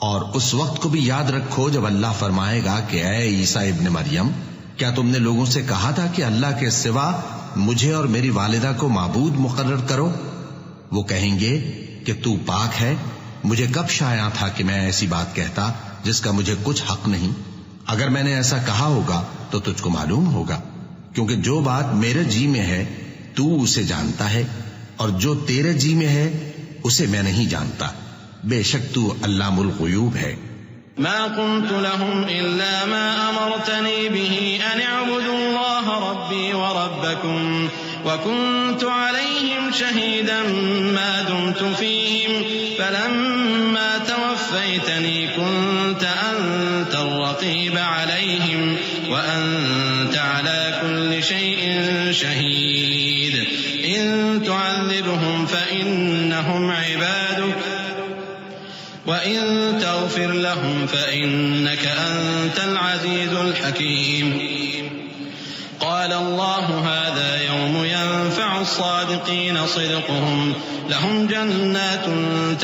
اور اس وقت کو بھی یاد رکھو جب اللہ فرمائے گا کہ اے عیسیٰ ابن مریم، کیا تم نے لوگوں سے کہا تھا کہ اللہ کے سوا مجھے اور میری والدہ کو معبود مقرر کرو؟ وہ کہیں گے کہ تو پاک ہے، مجھے کب شایع تھا کہ میں ایسی بات کہتا جس کا مجھے کچھ حق نہیں۔ اگر میں نے ایسا کہا ہوگا تو تجھ کو معلوم ہوگا، کیونکہ جو بات میرے جی میں ہے تو اسے جانتا ہے، اور جو تیرے جی میں ہے اسے میں نہیں جانتا، بے شک تو علام الغیوب ہے۔
ما قلت لهم إلا ما أمرتني به أن اعبدوا الله ربي وربكم وكنت عليهم شهيدا ما دمت فيهم فلما توفيتني كنت أنت الرقيب عليهم وأنت على كل شيء شهيد إن تعذبهم فإنهم عبادك وإن تغفر لهم فإنك أنت العزيز الحكيم۔ قال الله هذا يوم ينفع الصادقين صدقهم لهم جنات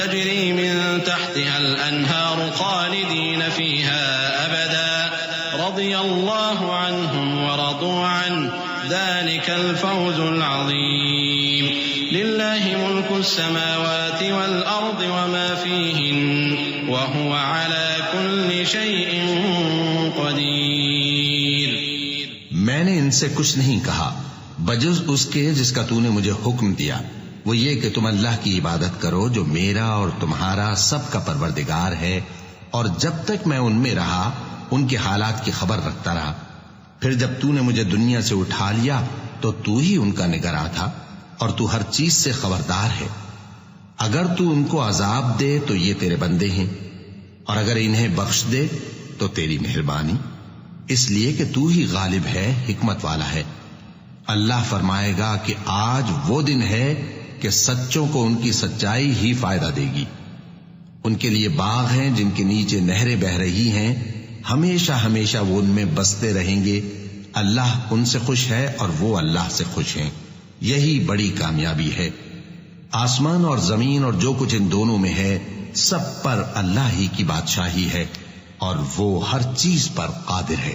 تجري من تحتها الأنهار خالدين فيها أبدا رضي الله عنهم ورضوا عنه ذلك الفوز العظيم۔ لله ملك السماوات والأرض وما فيهن وهو على كل شيء قدير.
میں نے ان سے کچھ نہیں کہا بجز اس کے جس کا تو نے مجھے حکم دیا، وہ یہ کہ تم اللہ کی عبادت کرو جو میرا اور تمہارا سب کا پروردگار ہے، اور جب تک میں ان میں رہا ان کے حالات کی خبر رکھتا رہا. پھر جب تو نے مجھے دنیا سے اٹھا لیا تو تو ہی ان کا نگراں تھا، اور تو ہر چیز سے خبردار ہے. اگر تو ان کو عذاب دے تو یہ تیرے بندے ہیں، اور اگر انہیں بخش دے تو تیری مہربانی، اس لیے کہ تو ہی غالب ہے، حکمت والا ہے. اللہ فرمائے گا کہ آج وہ دن ہے کہ سچوں کو ان کی سچائی ہی فائدہ دے گی. ان کے لیے باغ ہیں جن کے نیچے نہریں بہ رہی ہیں، ہمیشہ ہمیشہ وہ ان میں بستے رہیں گے. اللہ ان سے خوش ہے اور وہ اللہ سے خوش ہیں. یہی بڑی کامیابی ہے. آسمان اور زمین اور جو کچھ ان دونوں میں ہے سب پر اللہ ہی کی بادشاہی ہے، اور وہ ہر چیز پر قادر ہے.